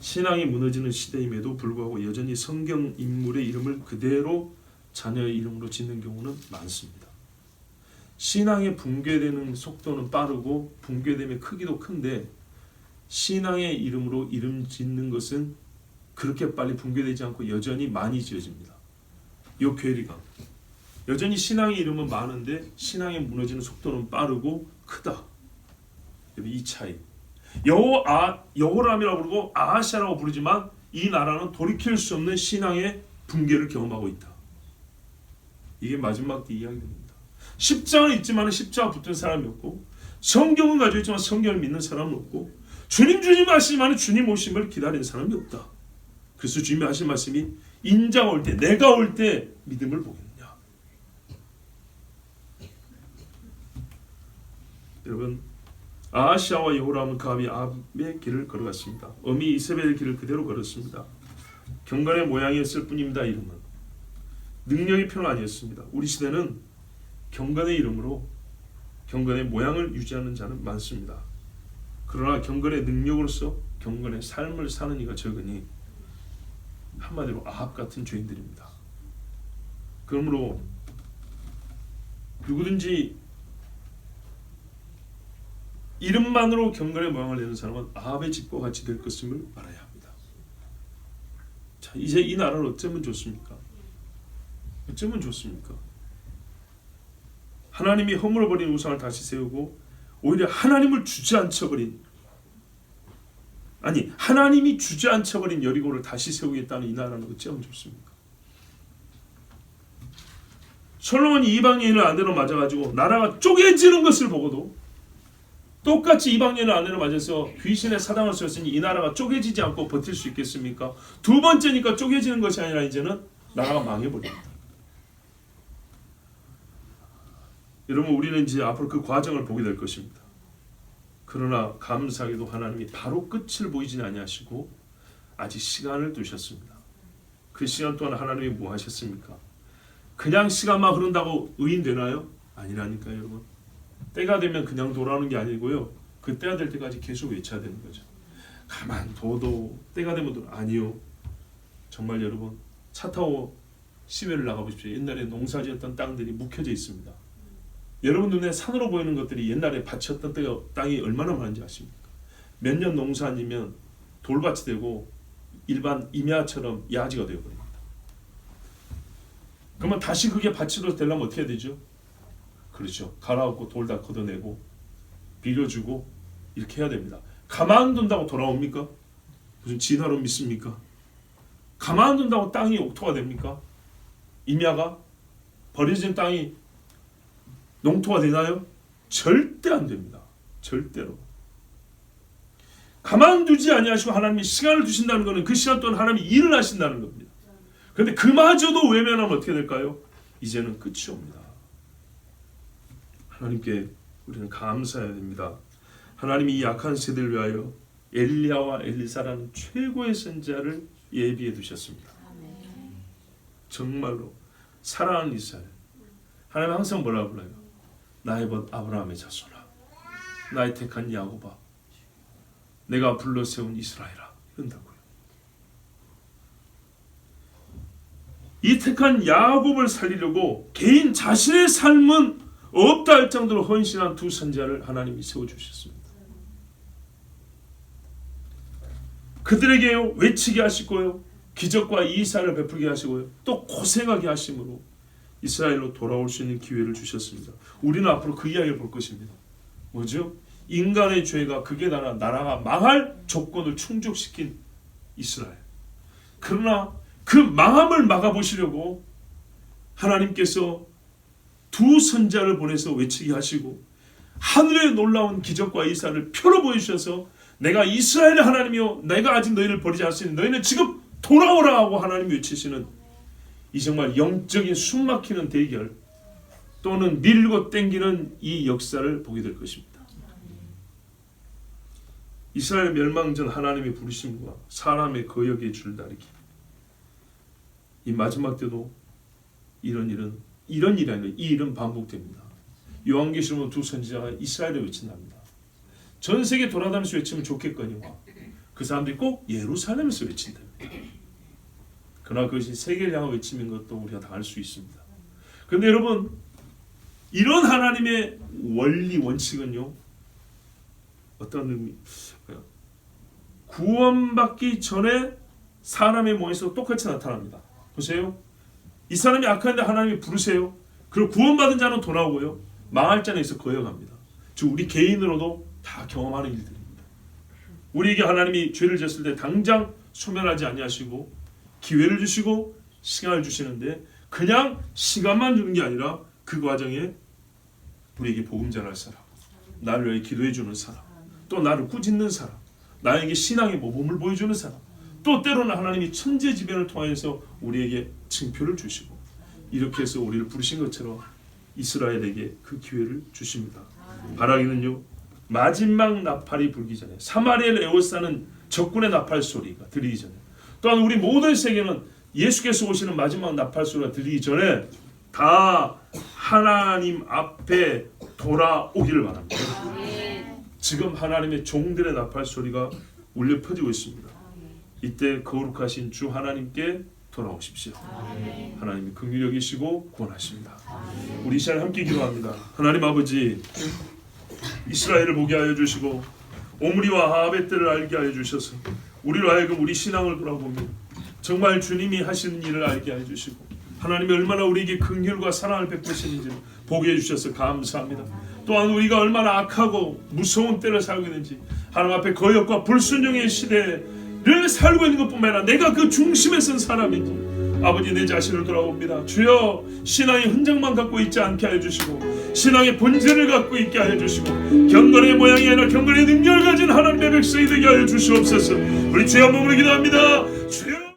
신앙이 무너지는 시대임에도 불구하고 여전히 성경 인물의 이름을 그대로 자녀의 이름으로 짓는 경우는 많습니다. 신앙이 붕괴되는 속도는 빠르고 붕괴됨의 크기도 큰데 신앙의 이름으로 이름 짓는 것은 그렇게 빨리 붕괴되지 않고 여전히 많이 지어집니다. 이 괴리감. 여전히 신앙의 이름은 많은데 신앙이 무너지는 속도는 빠르고 크다. 이 차이. 여호람이라고 부르고 아하시아라고 부르지만 이 나라는 돌이킬 수 없는 신앙의 붕괴를 경험하고 있다. 이게 마지막 때 이야기입니다. 십자가는 있지만 십자가 붙은 사람이 없고 성경은 가지고 있지만 성경을 믿는 사람은 없고 주님 하시지만 주님 오심을 기다리는 사람이 없다. 그래서 주님이 하신 말씀이 인자가 올 때 내가 올 때 믿음을 보겠느냐. 여러분 아하시아와 여호람은 그 아비 아합의 길을 걸어갔습니다. 어미 이세벨의 길을 그대로 걸었습니다. 경건의 모양이었을 뿐입니다. 이름은 능력이 필요는 아니었습니다. 우리 시대는 경건의 이름으로 경건의 모양을 유지하는 자는 많습니다. 그러나 경건의 능력으로서 경건의 삶을 사는 이가 적으니 한마디로 아합 같은 죄인들입니다. 그러므로 누구든지 이름만으로 경건의 모양을 내는 사람은 아합의 집과 같이 될 것임을 알아야 합니다. 자, 이제 이 나라를 어쩌면 좋습니까? 어쩌면 좋습니까? 하나님이 허물어버린 우상을 다시 세우고 오히려 하나님을 주저앉혀버린 하나님이 주저앉혀버린 여리고를 다시 세우겠다는 이 나라는 어쩌면 좋습니까? 솔로몬이 이방인을 아내로 맞아가지고 나라가 쪼개지는 것을 보고도 똑같이 이방인을 아내로 맞아서 귀신의 사당을 쏘였으니 이 나라가 쪼개지지 않고 버틸 수 있겠습니까? 두 번째니까 쪼개지는 것이 아니라 이제는 나라가 망해버립니다. 여러분 우리는 이제 앞으로 그 과정을 보게 될 것입니다. 그러나 감사하게도 하나님이 바로 끝을 보이지 아니하시고 아직 시간을 두셨습니다. 그 시간 동안 하나님이 뭐 하셨습니까? 그냥 시간만 흐른다고 의인 되나요? 아니라니까요, 여러분. 때가 되면 그냥 돌아오는 게 아니고요. 그 때가 될 때까지 계속 외쳐야 되는 거죠. 가만둬도 때가 되면 아니요. 정말 여러분 차 타고 시외를 나가보십시오. 옛날에 농사지었던 땅들이 묵혀져 있습니다. 여러분 눈에 산으로 보이는 것들이 옛날에 밭이었던 땅이 얼마나 많은지 아십니까? 몇 년 농사 아니면 돌밭이 되고 일반 임야처럼 야지가 되어버립니다. 그러면 다시 그게 밭으로 되려면 어떻게 해야 되죠? 그렇죠. 갈아엎고 돌 다 걷어내고 빌려주고 이렇게 해야 됩니다. 가만둔다고 돌아옵니까? 무슨 진화로 믿습니까? 가만둔다고 땅이 옥토가 됩니까? 임야가 버려진 땅이 농토가 되나요? 절대 안 됩니다. 절대로. 가만두지 아니하시고 하나님이 시간을 주신다는 것은 그 시간 동안 하나님이 일을 하신다는 겁니다. 그런데 그마저도 외면하면 어떻게 될까요? 이제는 끝이 옵니다. 하나님께 우리는 감사해야 됩니다. 하나님이 이 약한 세대를 위하여 엘리야와 엘리사라는 최고의 선지자를 예비해 두셨습니다. 정말로 사랑하는 이스라엘. 하나님 항상 뭐라고 불러요? 나의 벗 아브라함의 자손아, 나의 택한 야곱아, 내가 불러 세운 이스라엘아, 이런다고요. 이 택한 야곱을 살리려고 개인 자신의 삶은 없다 할 정도로 헌신한 두 선지자를 하나님이 세워주셨습니다. 그들에게 외치게 하시고요, 기적과 이사를 베풀게 하시고요, 또 고생하게 하심으로 이스라엘로 돌아올 수 있는 기회를 주셨습니다. 우리는 앞으로 그 이야기를 볼 것입니다. 뭐죠? 인간의 죄가 그게 나라가 망할 조건을 충족시킨 이스라엘. 그러나 그 망함을 막아보시려고 하나님께서 두 선지자를 보내서 외치게 하시고 하늘의 놀라운 기적과 이사를 표로 보여주셔서 내가 이스라엘의 하나님이요 내가 아직 너희를 버리지 않았으니 너희는 지금 돌아오라 하고 하나님이 외치시는 이 정말 영적인 숨막히는 대결 또는 밀고 땡기는 이 역사를 보게 될 것입니다. 이스라엘 멸망 전 하나님의 부르심과 사람의 거역의 줄다리기, 이 마지막 때도 이런 일이 아니라 이 일은 반복됩니다. 요한계시록 두 선지자가 이스라엘을 외친답니다. 전 세계 돌아다니면서 외치면 좋겠거니와 그 사람들이 꼭 예루살렘에서 외친답니다. 그러나 그것이 세계를 향한 외침인 것도 우리가 다 알 수 있습니다. 그런데 여러분, 이런 하나님의 원리 원칙은요, 어떤 의미, 구원받기 전에 사람의 몸에서 똑같이 나타납니다. 보세요. 이 사람이 악한데 하나님이 부르세요. 그리고 구원받은 자는 돌아오고요, 망할 자는 있어 거역합니다. 즉 우리 개인으로도 다 경험하는 일들입니다. 우리에게 하나님이 죄를 졌을 때 당장 소멸하지 아니하시고 기회를 주시고 시간을 주시는데, 그냥 시간만 주는 게 아니라 그 과정에 우리에게 복음 전할 사람, 나를 위해 기도해 주는 사람, 또 나를 꾸짖는 사람, 나에게 신앙의 모범을 보여주는 사람, 또 때로는 하나님이 천재지변을 통하여서 우리에게 징표를 주시고, 이렇게 해서 우리를 부르신 것처럼 이스라엘에게 그 기회를 주십니다. 바라기는요, 마지막 나팔이 불기 전에, 사마리아를 에워싸는 적군의 나팔 소리가 들리기 전에, 또한 우리 모든 세계는 예수께서 오시는 마지막 나팔 소리가 들리기 전에 다 하나님 앞에 돌아오기를 바랍니다. 지금 하나님의 종들의 나팔 소리가 울려 퍼지고 있습니다. 이때 거룩하신 주 하나님께 돌아오십시오. 하나님이 긍휼히 여기시고 구원하십니다. 우리 이 시간 함께 기도합니다. 하나님 아버지, 이스라엘을 보게 하여 주시고 오므리와 아합의 때를 알게 하여 주셔서 우리로 하여금 우리 신앙을 돌아보며 정말 주님이 하시는 일을 알게 하여 주시고, 하나님이 얼마나 우리에게 긍휼과 사랑을 베푸시는지 보게 해주셔서 감사합니다. 또한 우리가 얼마나 악하고 무서운 때를 살고 있는지, 하나님 앞에 거역과 불순종의 시대를 살고 있는 것뿐만 아니라 내가 그 중심에 선 사람인지 아버지 내 자신을 돌아봅니다. 주여, 신앙의 흔적만 갖고 있지 않게 하여 주시고 신앙의 본질을 갖고 있게 하여 주시고 경건의 모양이 아니라 경건의 능력을 가진 하나님의 백성이 되게 하여 주시옵소서. 우리 주여 한번 기도합니다. 주여.